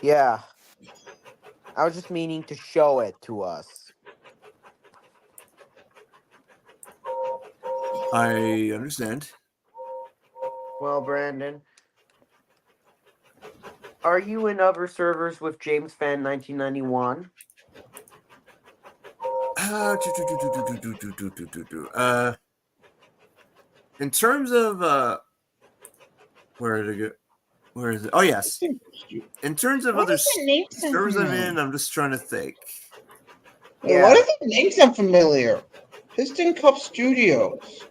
yeah, I was just meaning to show it to us. I understand. Well, Brandon, are you in other servers with James Fan 1991? In terms of where did it go? Where is it? Oh yes. In terms of Why other does that name sound servers I'm familiar? in, I'm just trying to think. Hey, why does that name sound familiar? Piston Cup Studios.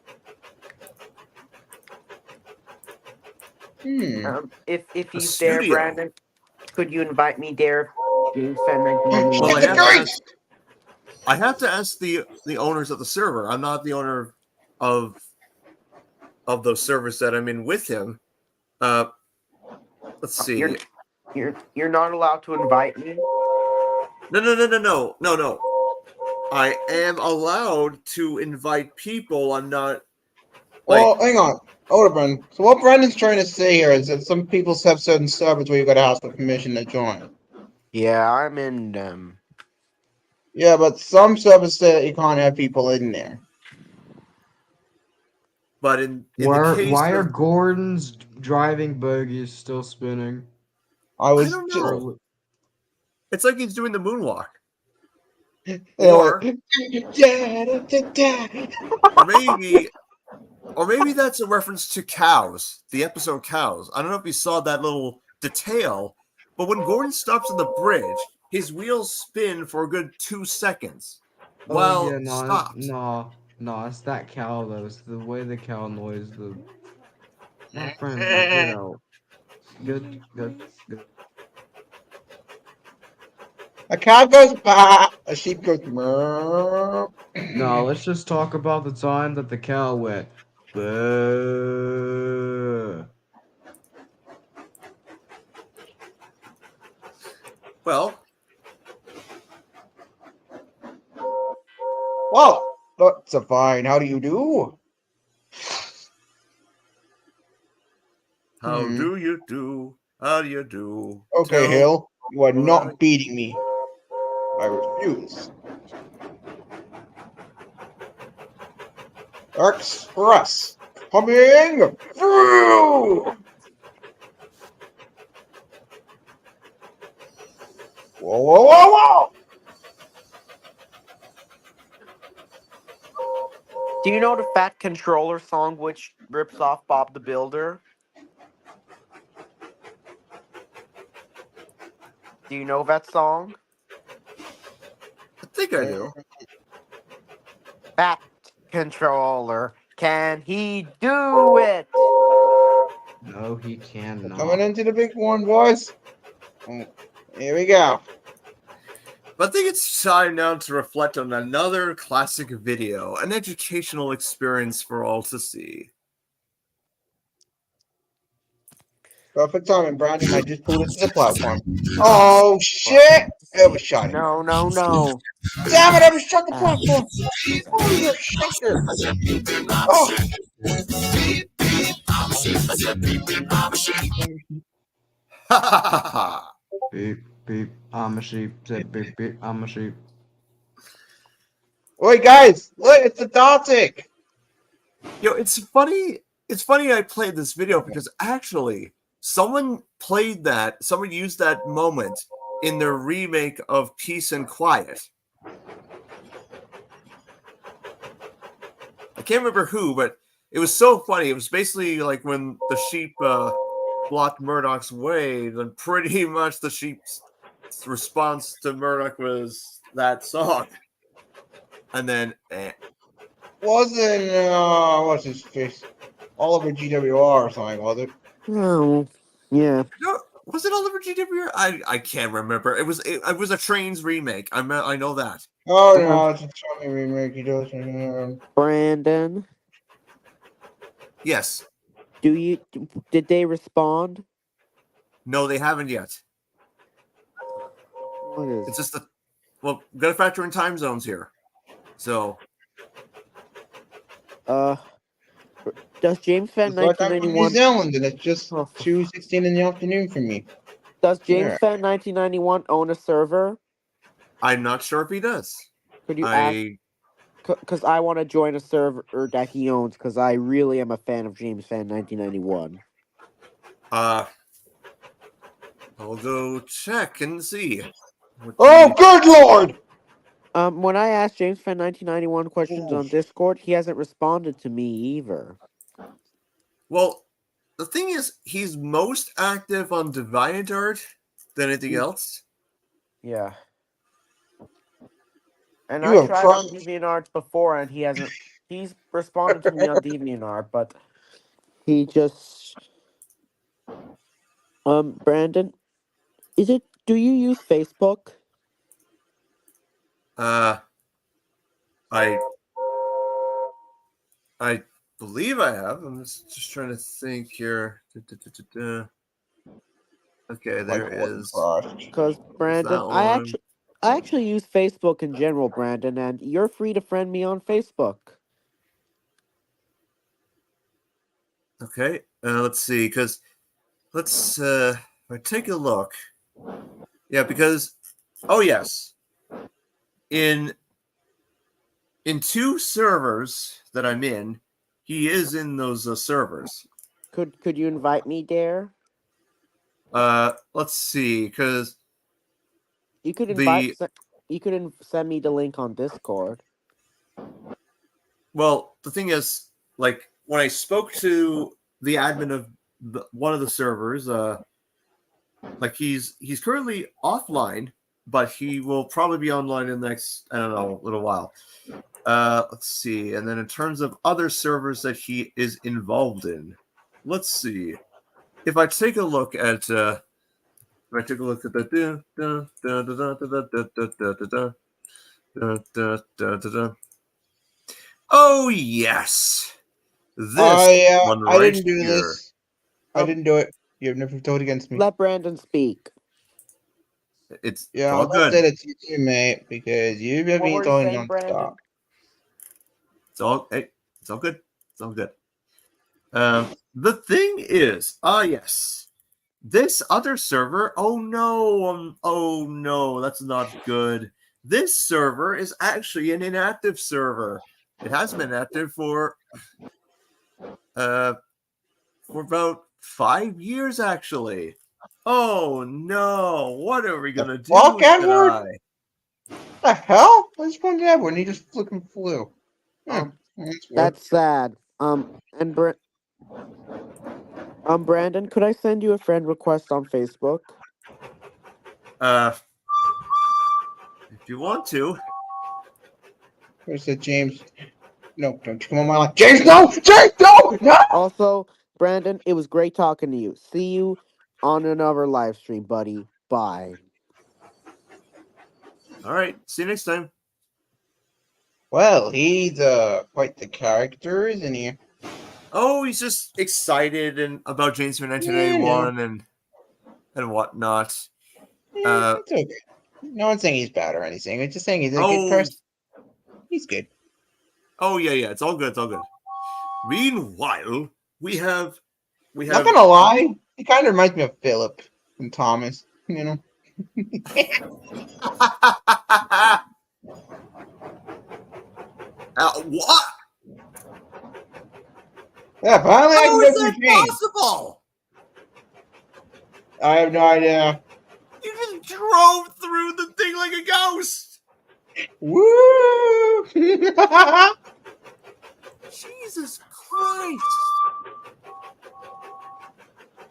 If A he's there, studio. Brandon, could you invite me there? James Fan 1991. Well, It's a ghost! I have to ask the owners of the server. I'm not the owner of those servers that I'm in with him. Let's see. You're not allowed to invite me. No. I am allowed to invite people. I'm not. Well, hang on. Hold on, Brendan. So what Brendan's trying to say here is that some people have certain servers where you gotta ask for permission to join. Yeah, I'm in them. Yeah, but some servers say that you can't have people in there. But in why are Gordon's driving bogies still spinning? I was don't know. It's like he's doing the moonwalk. Or maybe that's a reference to Cows, the episode Cows. I don't know if you saw that little detail, but when Gordon stops on the bridge, his wheels spin for a good 2 seconds. Well, stopped. No, it's that cow though. It's the way the cow noise. My friend, get out. Good. A cow goes bah, a sheep goes moo. No, let's just talk about the time that the cow went. Boo. Well, That's a fine. How do you do? how do you do? How do you do? Okay, Tell Hill, you are how not beating me. I refuse. Express coming through. Whoa, whoa, whoa, whoa! Do you know the Fat Controller song which rips off Bob the Builder? Do you know that song? I think I do. Fat Controller, can he do it? No, he We're cannot. coming into the big one, boys. Here we go. But I think it's time now to reflect on another classic video, an educational experience for all to see. Perfect timing, Brandon. I just pulled it to the platform. Oh, shit! It was shot. No, no, no. Damn it, I was shot the platform. Oh, you're a sucker. Oh. Ha ha ha ha! Beep, beep, I'm a sheep. Said beep, beep, I'm a sheep. Wait, guys, look, it's the Daltic. Yo, it's funny. It's funny I played this video because actually someone used that moment in their remake of Peace and Quiet. I can't remember who, but it was so funny. It was basically like when the sheep blocked Murdoch's way, then pretty much the sheep's response to Murdoch was that song. And then Wasn't, what's his face? Oliver GWR or something, was it? Oh, yeah. no, was it Oliver GW? I can't remember. It was a Trains remake. I know that. Oh, no, it's a Tommy remake. He does. Brandon, Yes. did they respond? No, they haven't yet. What is? It's just we gotta factor in time zones here. So Does James Fan It's like I'm from New 1991? Zealand, and it's just Oh, 2:16 in the afternoon for me. Does James Yeah. Fan 1991 own a server? I'm not sure if he does. Could you ask? Because I want to join a server that he owns. Because I really am a fan of James Fan 1991. I'll go check and see. Oh, good lord! When I asked James Fan 1991 questions on Oof. Discord, he hasn't responded to me either. Well, the thing is, he's most active on DeviantArt than anything else. Yeah. And You I have tried tried. on DeviantArt before, and he hasn't. He's responded to me on DeviantArt, but he just. Brandon, do you use Facebook? I believe I have. I'm just trying to think here. Okay, there is. Because Brandon, I actually use Facebook in general, Brandon, and you're free to friend me on Facebook. Okay, let's see. Because let's take a look. Yeah, because yes, in two servers that I'm in, he is in those servers. Could you invite me there? Let's see, because you could send me the link on Discord. Well, the thing is, like when I spoke to the admin of one of the servers, like he's currently offline, but he will probably be online in the next, I don't know, little while. Let's see. And then in terms of other servers that he is involved in, let's see. If I take a look at the oh yes, this I right didn't do here. this. I didn't do it. You've never voted against me. Let Brandon speak. It's Yeah, all I'll good. say it to you, mate, because you've been going on stop. It's all good. It's all good. The thing is, yes, This other server, oh no, that's not good. This server is actually an inactive server. It has been active for about 5 years actually. Oh no, what are we gonna do Fuck, Edward? tonight? What the hell? I just wanted Edward and he just flipping flew. Um, That's weird. that's sad. And Brandon, could I send you a friend request on Facebook? If you want to. Where's the James? No, don't you come on my line. James, no! James, no! No! Also, Brandon, it was great talking to you. See you on another live stream, buddy. Bye. All right, see you next time. Well, he's quite the character, isn't he? Oh, he's just excited and about James from 1981 and whatnot. Yeah, it's okay. No one's saying he's bad or anything. It's just saying he's a good person. He's good. Oh yeah, it's all good. It's all good. Meanwhile, we have. Not gonna lie, he kind of reminds me of Philip and Thomas. You know. What? Yeah, finally I How can is go that through James. possible? I have no idea. You just drove through the thing like a ghost. Woo! Jesus Christ!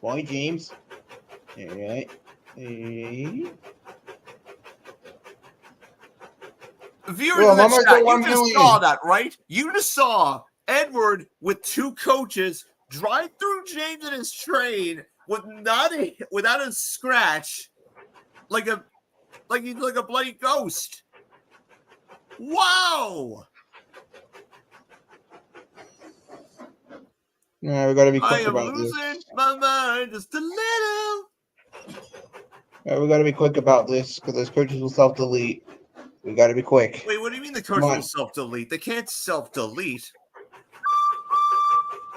Boy, James. All right. Viewers Well, in the Mama chat, got 1 you just million. saw that, right? You just saw Edward with 2 coaches drive through James in his train without a scratch, like a bloody ghost. Wow! No, we gotta be I quick am about this. losing my mind just a little. Yeah, we gotta be quick about this because those coaches will self-delete. We gotta be quick. Wait, what do you mean the coach will self-delete? They can't self-delete.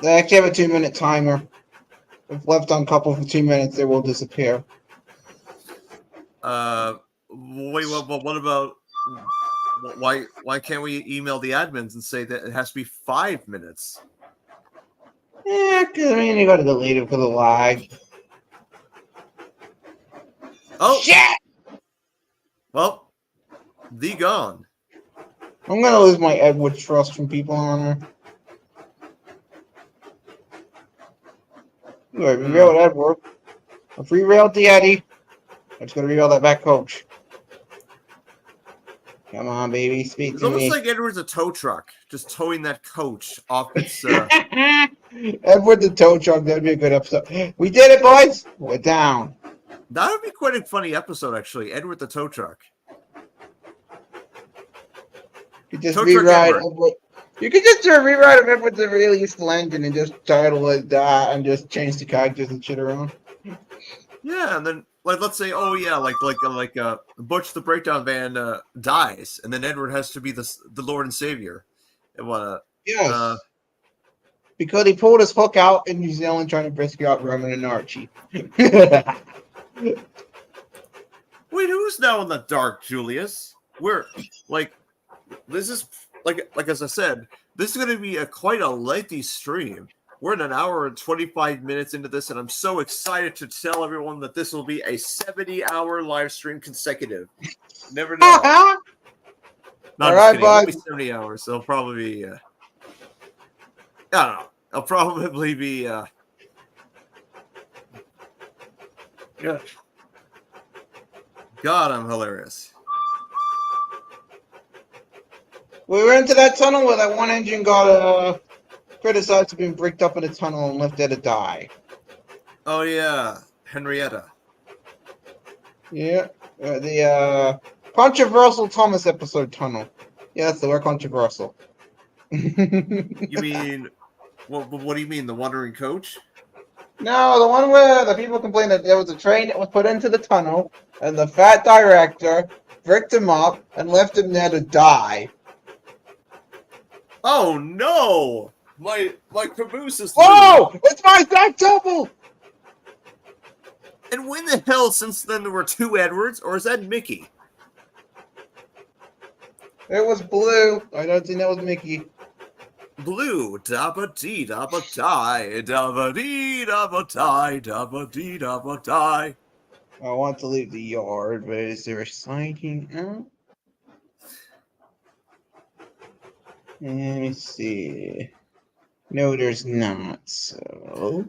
They actually have a 2-minute timer. If left uncoupled for 2 minutes, they will disappear. Wait, what about why can't we email the admins and say that it has to be 5 minutes? Yeah, because I mean, you gotta delete it for the lag. Oh shit! Well, the gone. I'm gonna lose my Edward trust from people on her. Anyway, revealed Edward. I've re-railed the Eddie. I'm just gonna reveal that back coach. Come on, baby, speak It's to almost me. like Edward's a tow truck, just towing that coach off its. Edward the tow truck. That'd be a good episode. We did it, boys. We're down. That would be quite a funny episode, actually. Edward the tow truck. You just rewrite Edward. You could just do a rewrite of Edward the Real Useful Engine and just title it that and just change the characters and shit around. Yeah, and then let's say, oh yeah, like Butch the Breakdown Band dies, and then Edward has to be the Lord and Savior. And yes. Because he pulled his hook out in New Zealand trying to rescue out Roman and Archie. Wait, who's now in the dark, Julius? We're this is like as I said, this is going to be quite a lengthy stream. We're in an hour and 25 minutes into this, and I'm so excited to tell everyone that this will be a 70-hour live stream consecutive. Never know. Not just kidding. It'll be 70 hours. It'll probably be. I don't know. It'll probably be. Yeah. God, I'm hilarious. We went into that tunnel where that one engine got criticized for being bricked up in a tunnel and left there to die. Oh yeah, Henrietta. Yeah, the controversial Thomas episode tunnel. Yeah, that's the word, controversial. You mean what do you mean, the wandering coach? No, the one where the people complained that there was a train that was put into the tunnel and the fat director bricked him up and left him there to die. Oh no! My caboose is. Whoa! It's my Zach double! And when the hell since then there were two Edwards, or is that Mickey? It was Blue. I don't think that was Mickey. Blue, dabba dee dabba die, dabba dee dabba die, dabba dee dabba die. I want to leave the yard, but is there a siding out? Let me see. No, there's not. So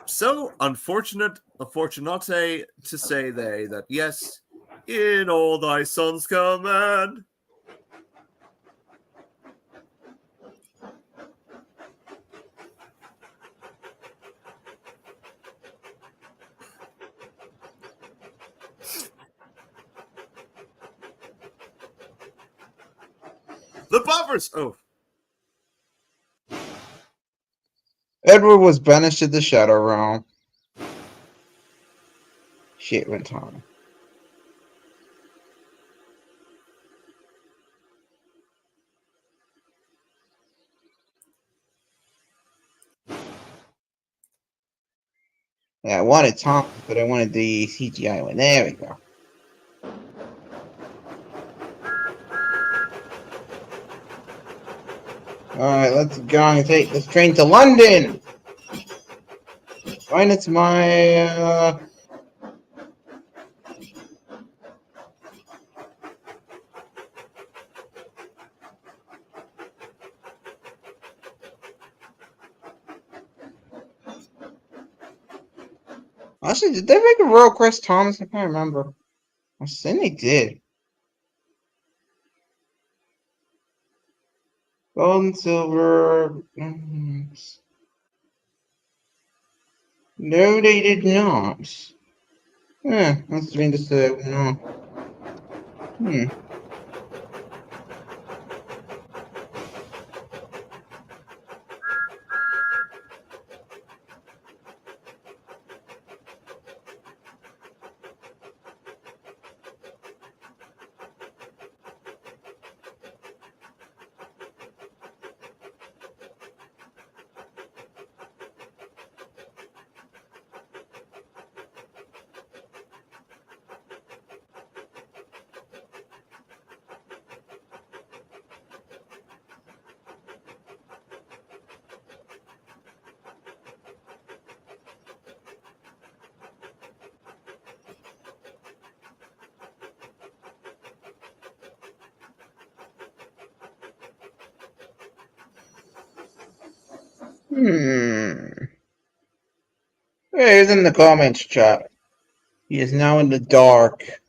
So unfortunate to say they that yes, in all thy son's command. The buffers. Oh, Edward was banished to the Shadow Realm. Shit went on. Yeah, I wanted Tom, but I wanted the CGI one. There we go. Alright, let's go and take this train to London! Fine, it's my, Actually, did they make a Royal Crest Thomas? I can't remember. I think they did. Gold and silver. No, they did not. That's mean to say no. Hey, he's in the comments chat. He is now in the dark.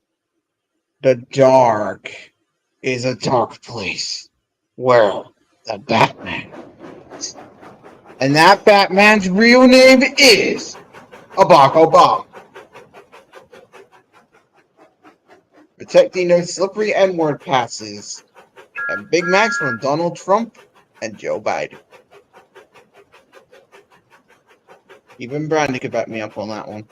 The dark is a dark place. Where the Batman is. And that Batman's real name is Barack Obama. Protecting those slippery N-word passes. And Big Macs from Donald Trump and Joe Biden. Even Brandy could back me up on that one.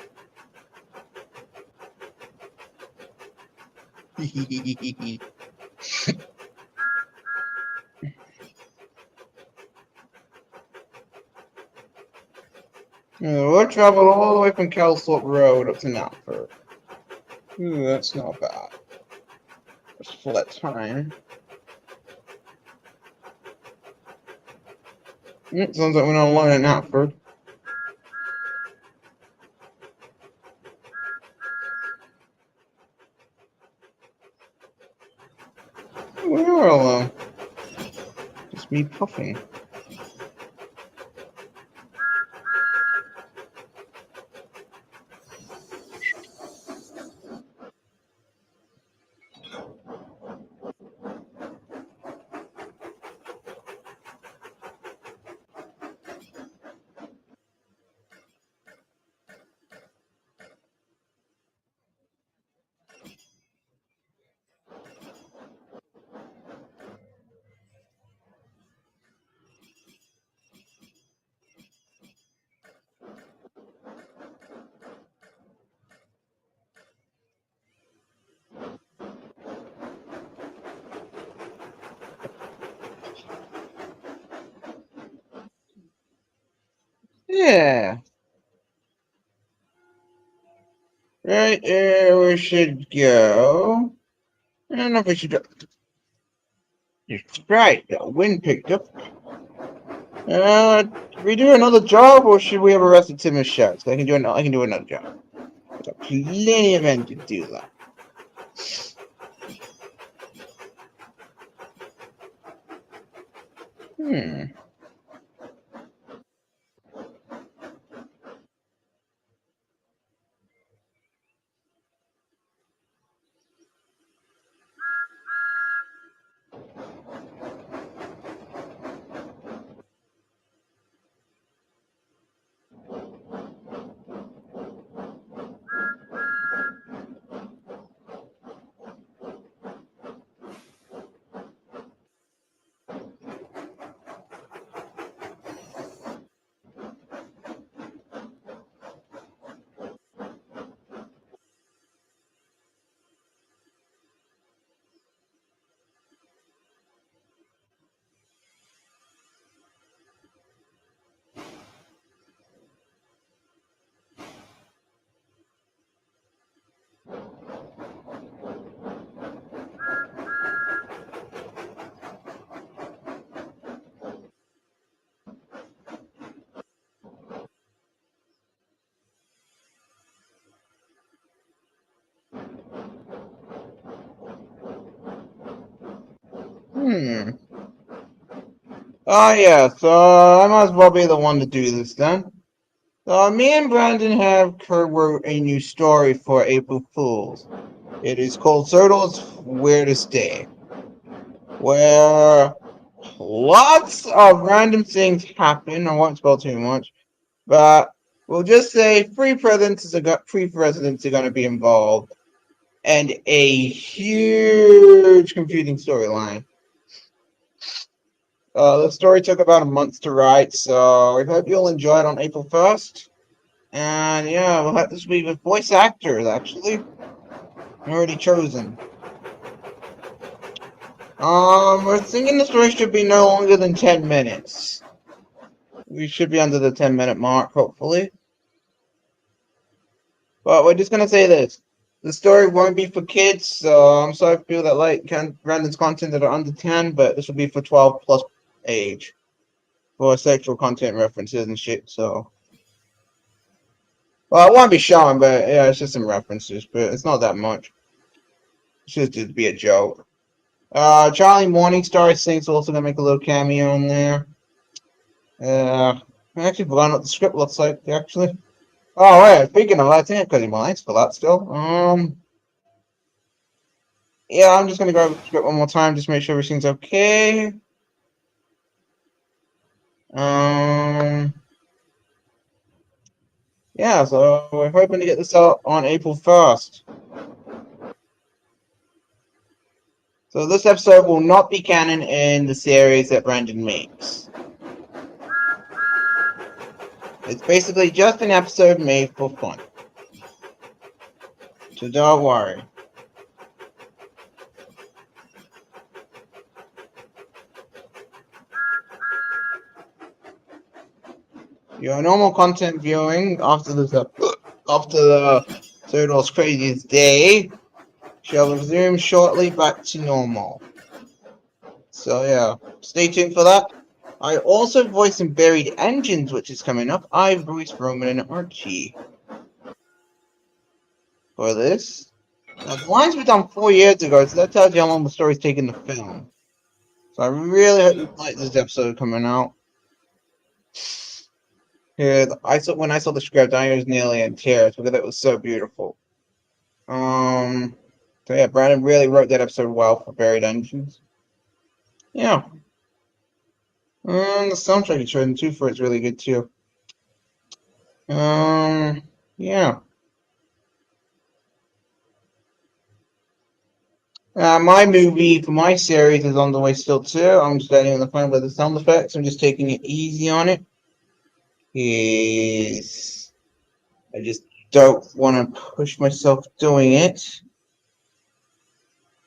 We'll travel all the way from Kelsthorpe Road up to Knapford. That's not bad. Just for that time. Sounds like we're not alone in Knapford. We are alone. Just me puffing. Yeah. Right, we should go. I don't know if we should go. Right, the wind picked up. Should we do another job, or should we have arrested Tim's shots? I can do another job. Got plenty of men to do that. Hmm. Hmm. Oh, yeah, so I might as well be the one to do this then. Me and Brandon have wrote a new story for April Fools. It is called Zerdal's Weirdest Day, where lots of random things happen. I won't spoil too much, but we'll just say three presidents are going to be involved, and a huge confusing storyline. The story took about a month to write, so we hope you'll enjoy it on April 1st. And yeah, we'll have this be with voice actors, actually. Already chosen. We're thinking the story should be no longer than 10 minutes. We should be under the 10-minute mark, hopefully. But we're just gonna say this. The story won't be for kids, so I'm sorry for people that like Brandon's content that are under 10, but this will be for 12 plus age. For sexual content references and shit, so. Well, it won't be showing, but yeah, it's just some references, but it's not that much. It's just to be a joke. Charlie Morningstar, I think, is also gonna make a little cameo in there. I actually forgot what the script looks like, actually. Oh, yeah, speaking of that, thanks for that still. Yeah, I'm just gonna go over the script one more time, just make sure everything's okay. Yeah, so we're hoping to get this out on April 1st. So this episode will not be canon in the series that Brandon makes. It's basically just an episode made for fun. So don't worry. Your normal content viewing after the Zerdal's craziest day shall resume shortly back to normal. So yeah, stay tuned for that. I also voiced in Buried Engines, which is coming up. I voiced Roman and Archie for this. Now, the lines were done 4 years ago, so that tells you how long the story's taken to film. So I really hope you like this episode coming out. Yeah, when I saw the script, I was nearly in tears because it was so beautiful. So yeah, Brandon really wrote that episode well for Buried Engines. Yeah. And the soundtrack he's chosen too for it's really good too. Yeah. My movie for my series is on the way still too. I'm just getting on the phone with the sound effects. I'm just taking it easy on it. Yes. I just don't want to push myself doing it.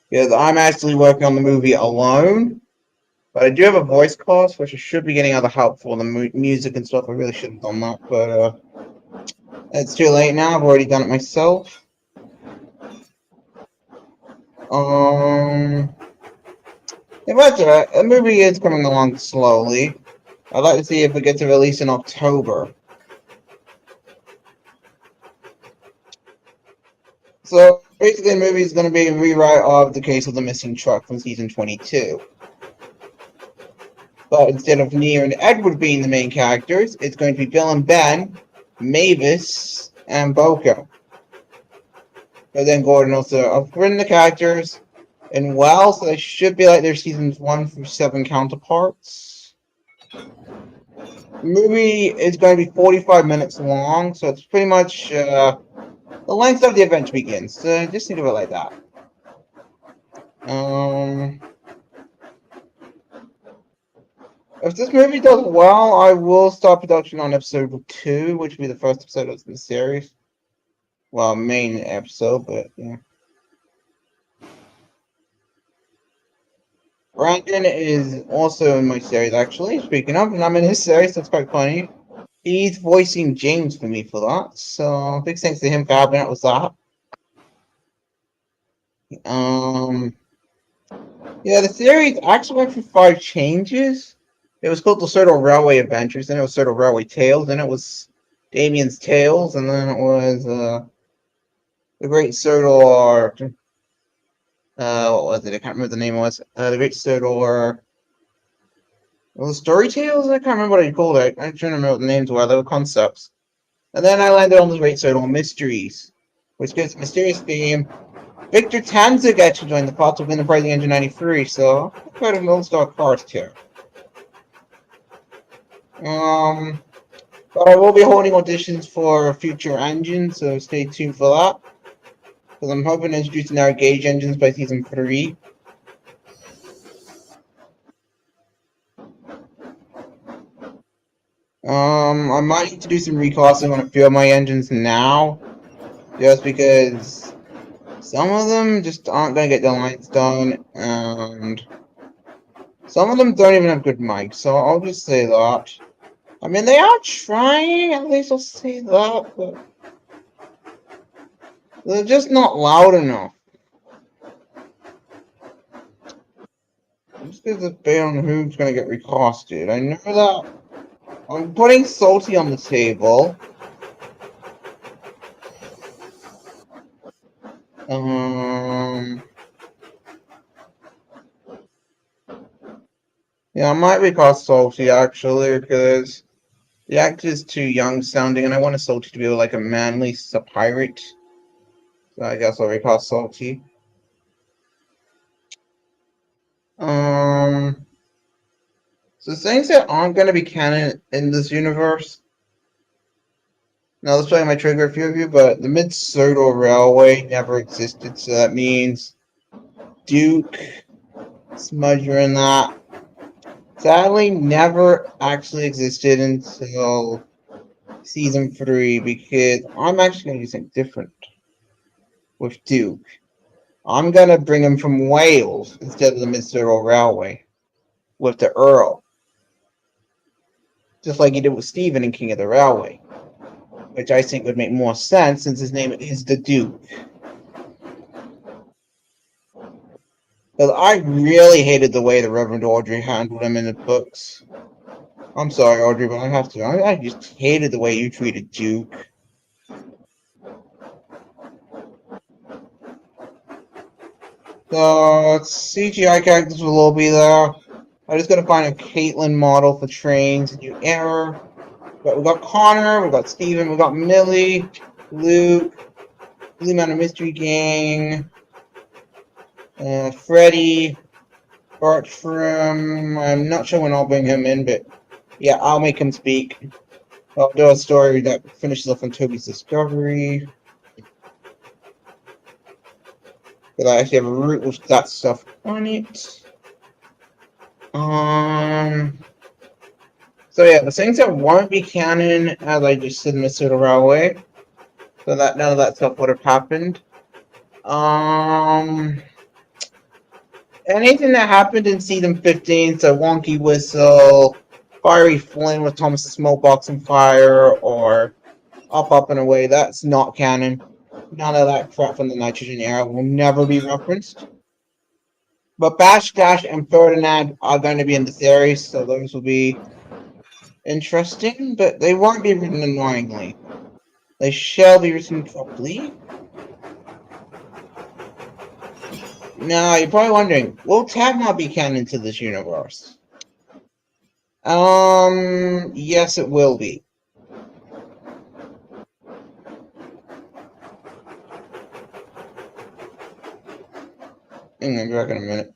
Because I'm actually working on the movie alone. But I do have a voice cast, which I should be getting other help for the music and stuff. I really should have done that, but it's too late now. I've already done it myself. Yeah, but the movie is coming along slowly. I'd like to see if it gets a release in October. So basically, the movie is going to be a rewrite of The Case of the Missing Truck from season 22. But instead of Nia and Edward being the main characters, it's going to be Bill and Ben, Mavis, and Boko. But then Gordon also. I've written the characters in well, so they should be like their seasons 1 through 7 counterparts. The movie is going to be 45 minutes long, so it's pretty much the length of the adventure begins. So just think of it like that. If this movie does well, I will start production on episode 2, which will be the first episode of the series. Well, main episode, but yeah. Brandon is also in my series, actually. Speaking of, and I'm in his series, that's quite funny. He's voicing James for me for that, so big thanks to him for helping out with that. Yeah, the series actually went through 5 changes. It was called the Sodor Railway Adventures, then it was Sodor Railway Tales, then it was Damien's Tales, and then it was The Great Sodor. What was it? I can't remember the name was. The Great Sodor. Well, the Story Tales? I can't remember what I called it. I'm trying to remember what the names were. They were concepts. And then I landed on the Great Sodor Mysteries, which gives a mysterious theme. Victor Tanzig actually joined the plot of Enterprise Engine 93, so quite a middle-star cast here. But I will be holding auditions for future engines, so stay tuned for that. Because I'm hoping to introduce narrow gauge engines by season 3. I might need to do some recasting on a few of my engines now, just because some of them just aren't going to get their lines done, and some of them don't even have good mics, so I'll just say that. I mean, they are trying, at least I'll say that, but they're just not loud enough. I'm just going to debate on who's going to get recasted. I know that I'm putting Salty on the table. Yeah, I might recast Salty actually, because the actor is too young sounding, and I want a Salty to be like a manly pirate. So I guess I'll recast Salty. So things that aren't going to be canon in this universe. Now, let's play my trigger a few of you, but the Mid-Sodor Railway never existed, so that means Duke, Smudger, and that sadly never actually existed until season 3, because I'm actually going to do something different with Duke. I'm going to bring him from Wales instead of the Mid-Sodor Railway with the Earl. Just like he did with Stephen in King of the Railway, which I think would make more sense since his name is the Duke. Because I really hated the way the Reverend Audrey handled him in the books. I'm sorry, Audrey, but I have to. I just hated the way you treated Duke. The CGI characters will all be there. I just gotta find a Caitlyn model for trains, new error. But we got Connor, we got Steven, we got Millie, Luke, Blue Mountain Mystery Gang, Freddy, Bartram. I'm not sure when I'll bring him in, but yeah, I'll make him speak. I'll do a story that finishes off on Toby's discovery. But I actually have a route with that stuff on it. So yeah, the things that won't be canon, as I just said in the Sodor Railway, so that none of that stuff would have happened. Anything that happened in season 15, so Wonky Whistle, Fiery Flynn with Thomas' Smokebox and Fire, or Up and Away, that's not canon. None of that crap from the Nitrogen era will never be referenced. But Bash Dash and Ferdinand are going to be in the series, so those will be interesting, but they won't be written annoyingly. They shall be written properly. Now, you're probably wondering, will Tatmr be canon to this universe? Yes, it will be. I'll be back in a minute.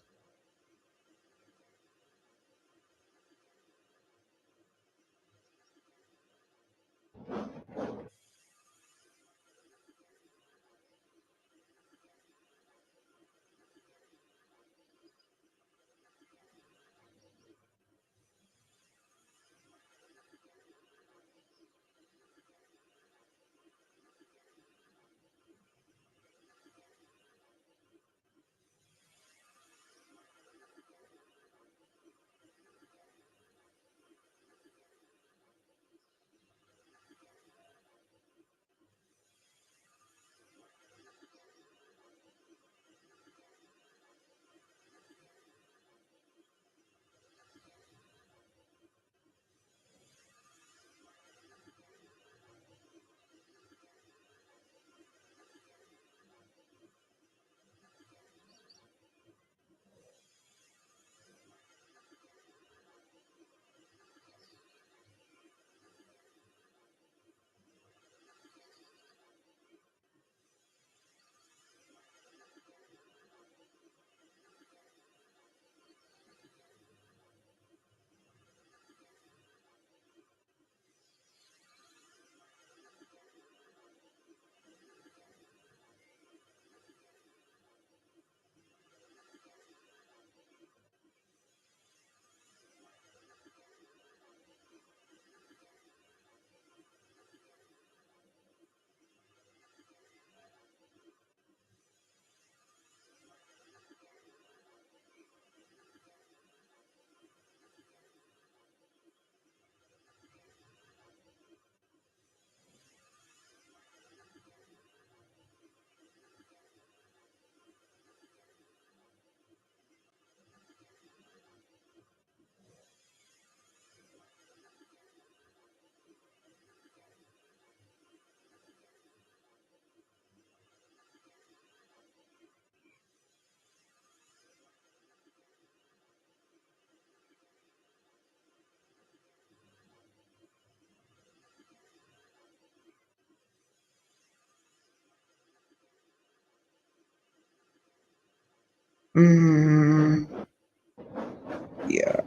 Yeah.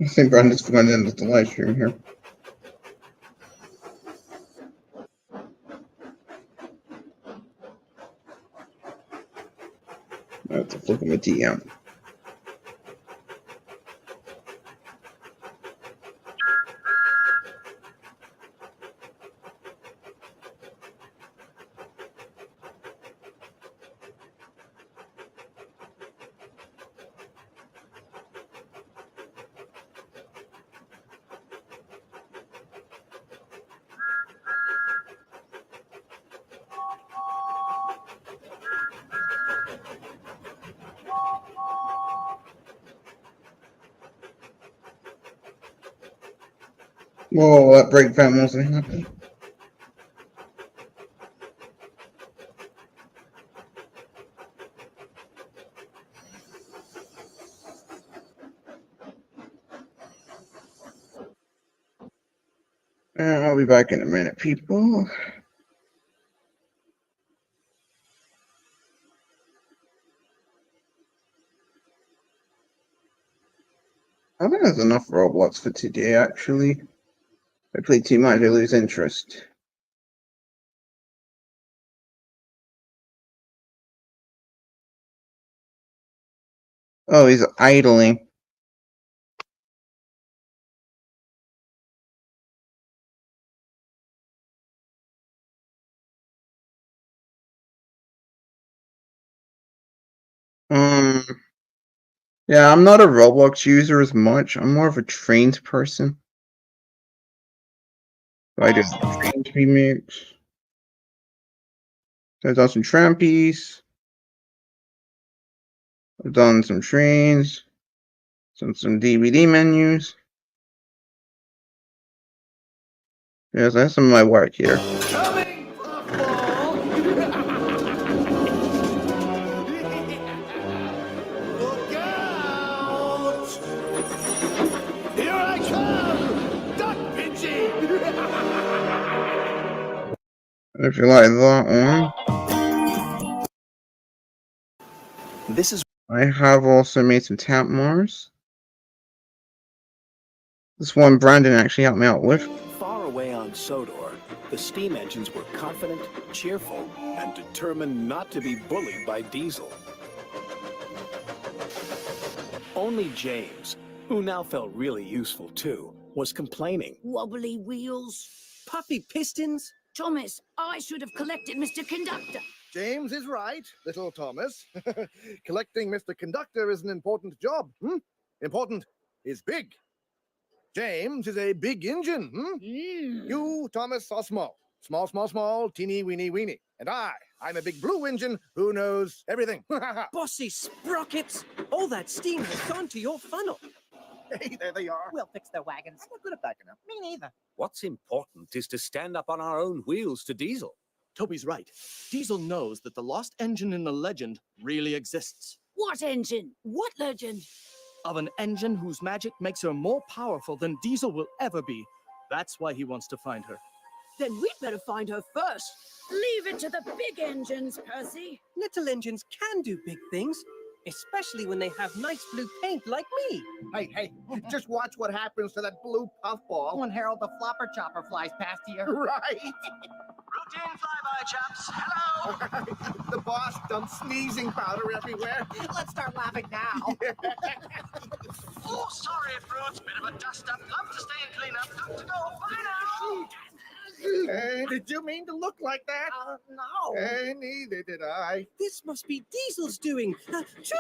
I think Brandon's going to end the live stream here. I have to look at my DM. Whoa, that break fan wasn't happening. I'll be back in a minute, people. I think there's enough Roblox for today, actually. If I play too much, I lose interest. Oh, he's idling. Yeah, I'm not a Roblox user as much. I'm more of a trained person. I did trains remix. I've done some trampies. I've done some trains. Some DVD menus. Yes, I have some of my work here. Coming, puffball! Look out! Here I come! Duck pitching! If you like that one. This is I have also made some Tatmrs. This one Brandon actually helped me out with. Far away on Sodor, the steam engines were confident, cheerful, and determined not to be bullied by Diesel. Only James, who now felt really useful too, was complaining. Wobbly wheels, Puffy pistons. Thomas, I should have collected Mr. Conductor. James is right, little Thomas. Collecting Mr. Conductor is an important job. Important is big. James is a big engine. You, Thomas, are small. Small, small, small, teeny, weeny, weeny. And I'm a big blue engine who knows everything. Bossy sprockets. All that steam has gone to your funnel. Hey, there they are. We'll fix their wagons. I'm not good at backing up. Me neither. What's important is to stand up on our own wheels to Diesel. Toby's right. Diesel knows that the lost engine in the legend really exists. What engine? What legend? Of an engine whose magic makes her more powerful than Diesel will ever be. That's why he wants to find her. Then we'd better find her first. Leave it to the big engines, Percy. Little engines can do big things, especially when they have nice blue paint like me. Hey, just watch what happens to that blue puffball. When Harold the Flopper Chopper flies past here. Right. Routine flyby, chaps. Hello! The boss dumps sneezing powder everywhere. Let's start laughing now. Oh, sorry, fruits. Bit of a dust-up. Love to stay and clean up. Got to go. Bye now! Did you mean to look like that? No. Neither did I. This must be Diesel's doing. Choo! Choo!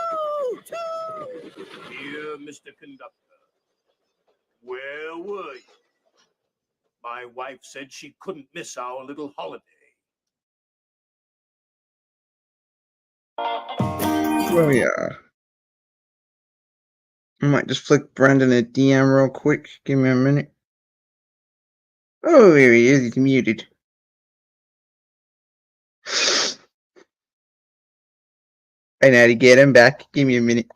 Dear Mr. Conductor, where were you? My wife said she couldn't miss our little holiday. Well, yeah. I might just flick Brandon a DM real quick. Give me a minute. Oh, here he is. He's muted. I know how to get him back. Give me a minute.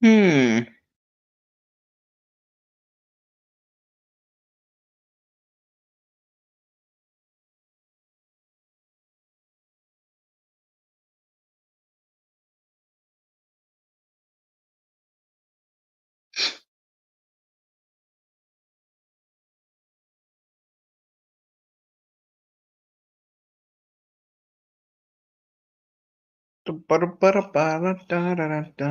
Hmm. Ba-da-ba-da-ba-da-da-da-da.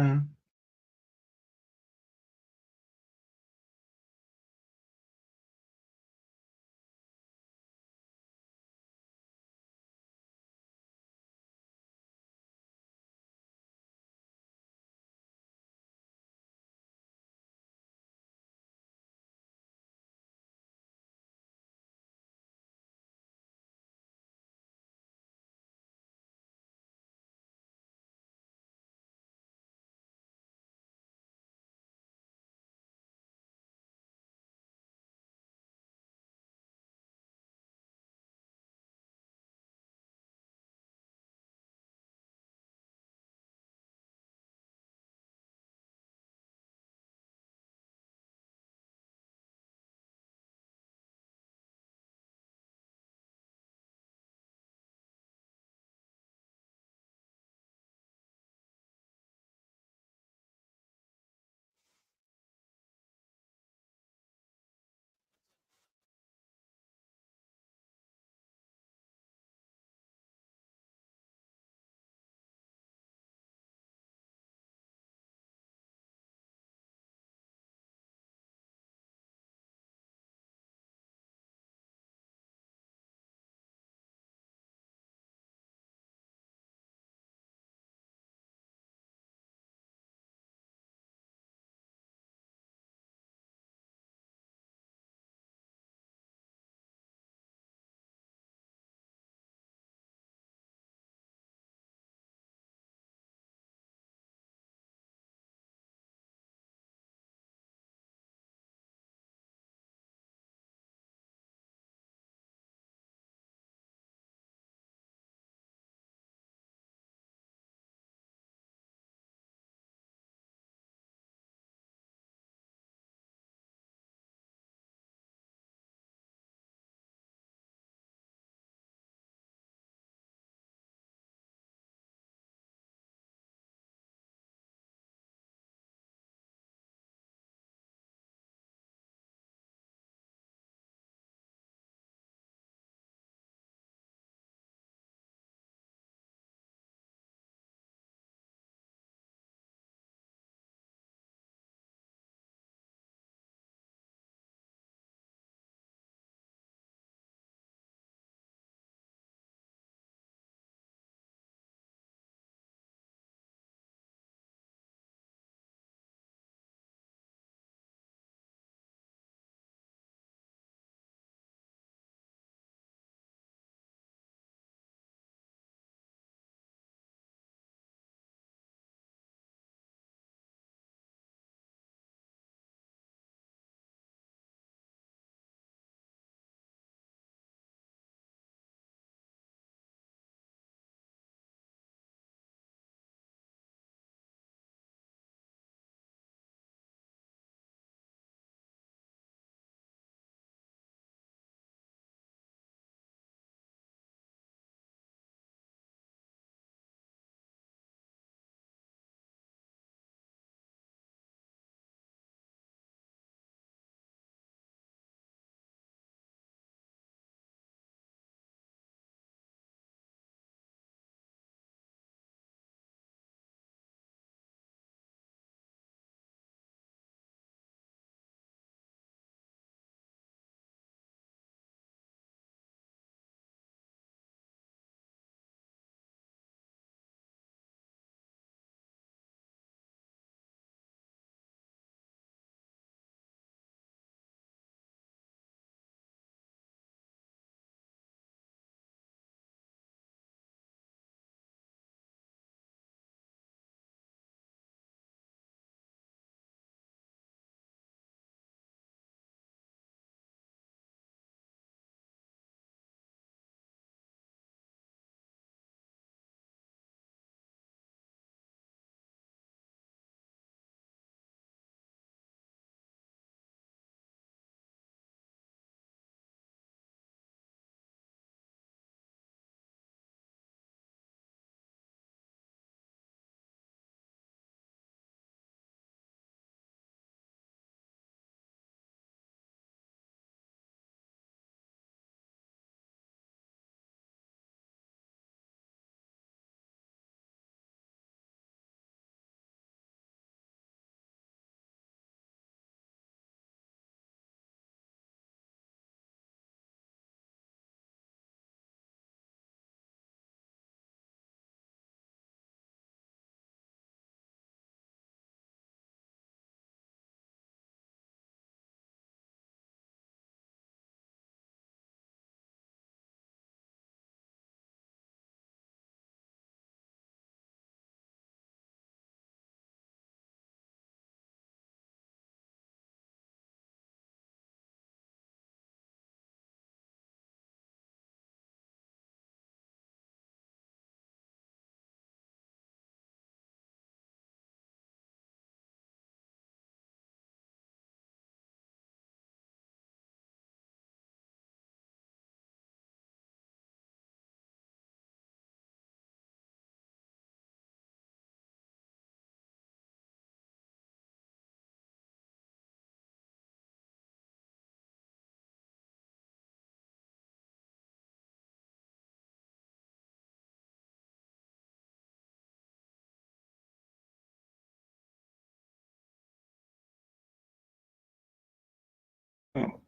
Oh,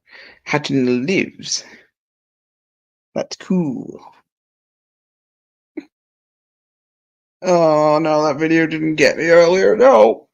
Hatton lives. That's cool. Oh no, that video didn't get me earlier. No.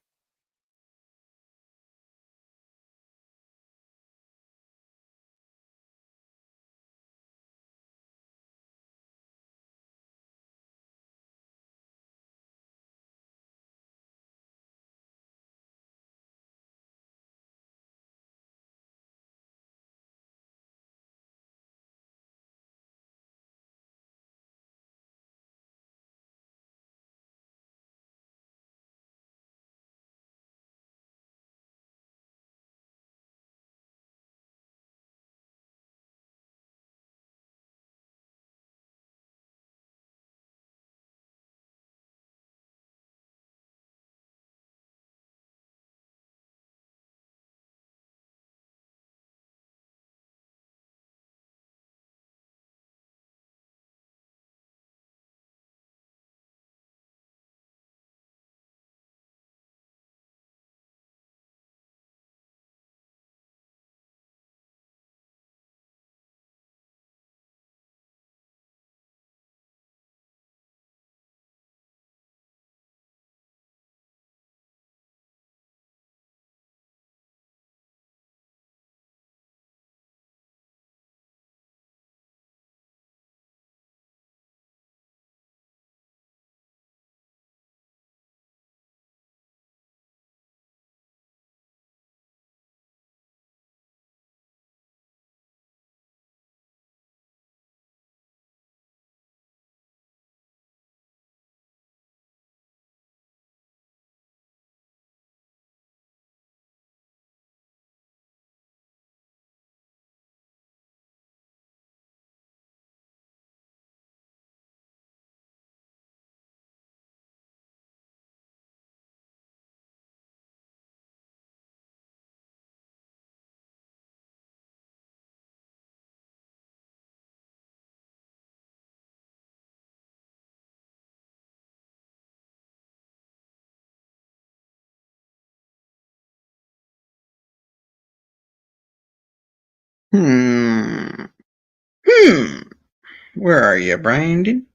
Hmm. Where are you, Brandon?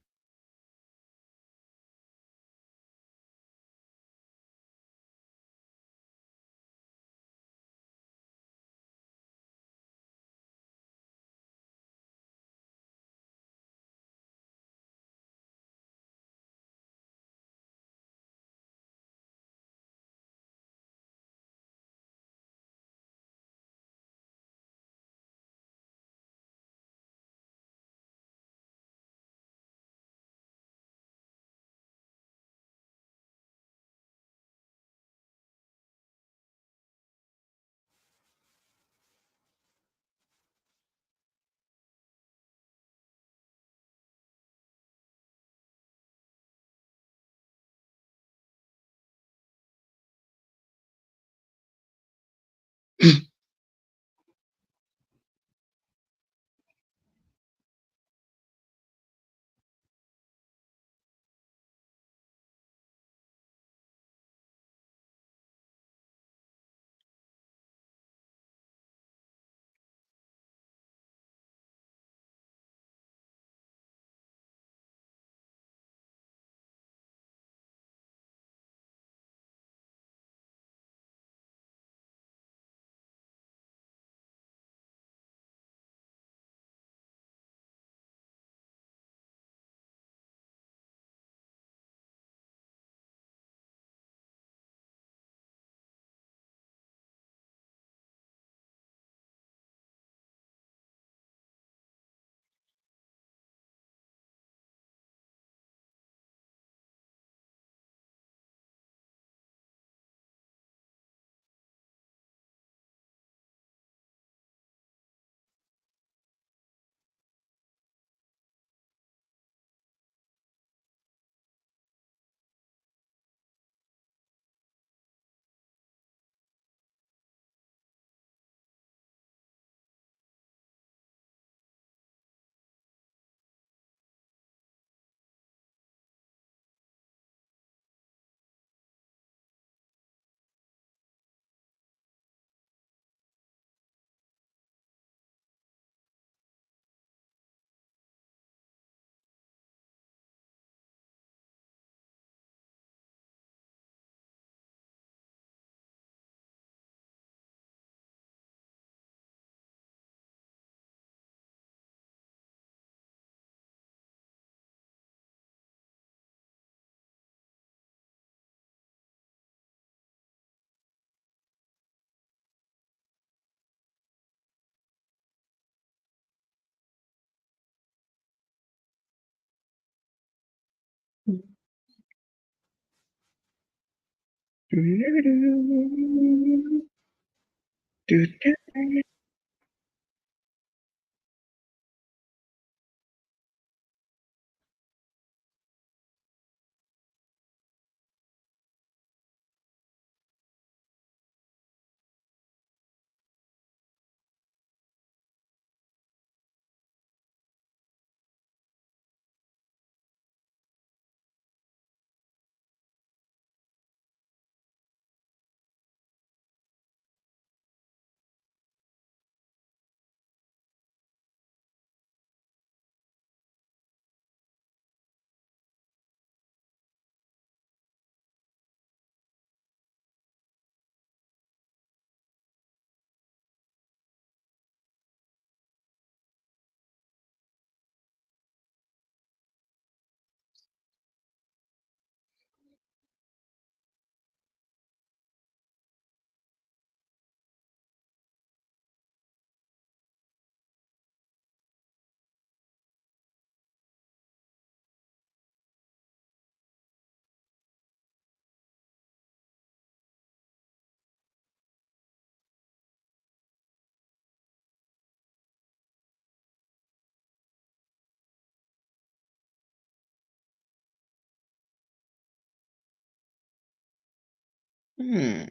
Hmm.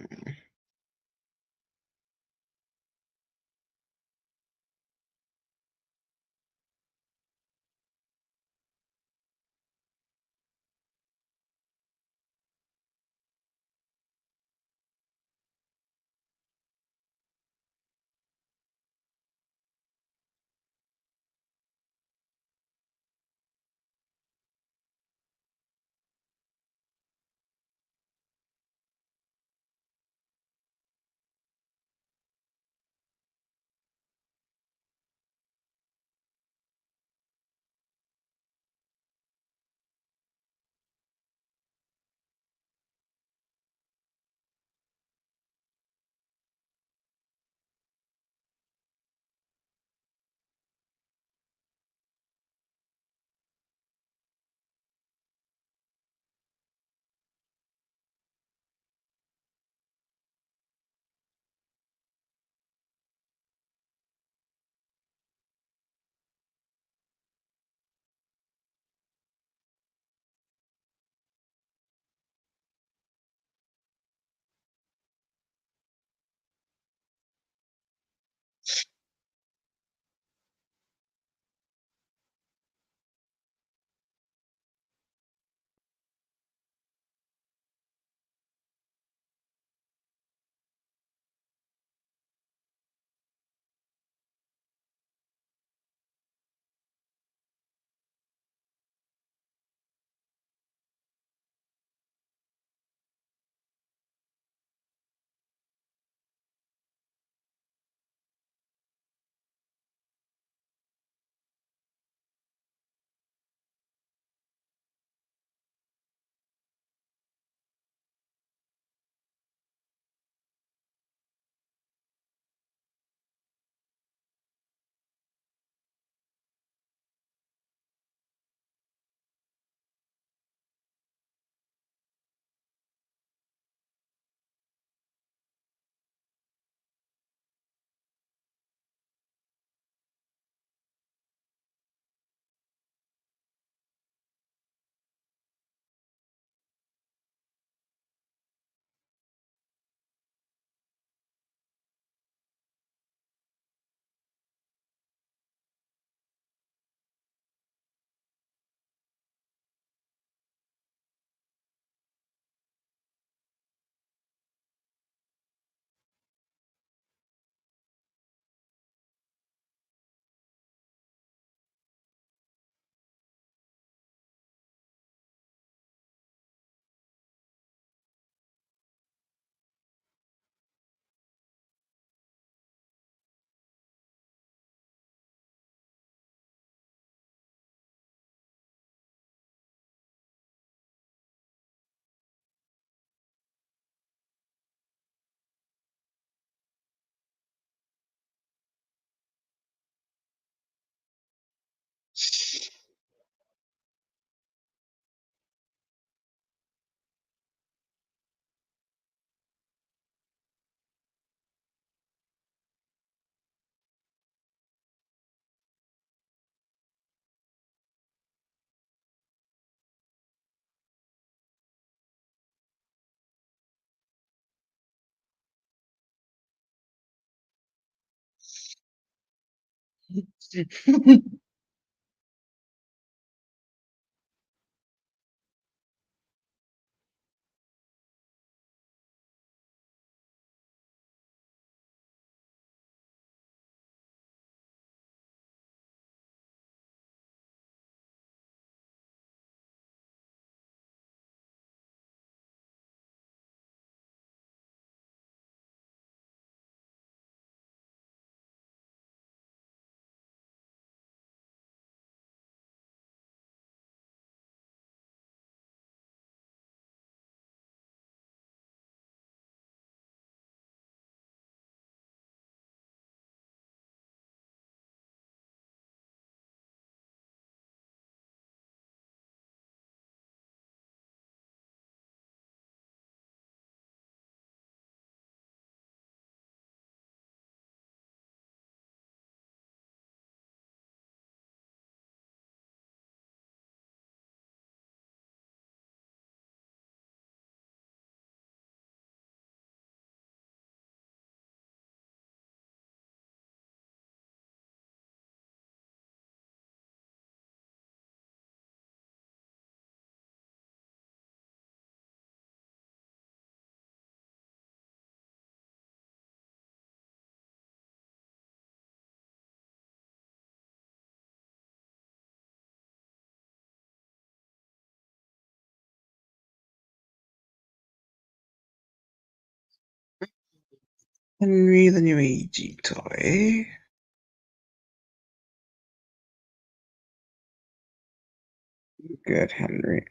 Henry, the new AG toy. Good, Henry.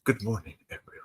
Good morning, everyone.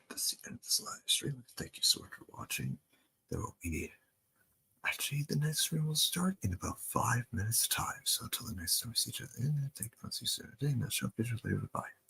That's the end of this live stream. Thank you so much for watching. There will be actually the next stream will start in about 5 minutes time. So until the next time we see each other, thank you for seeing you. Not sure. Later. Bye.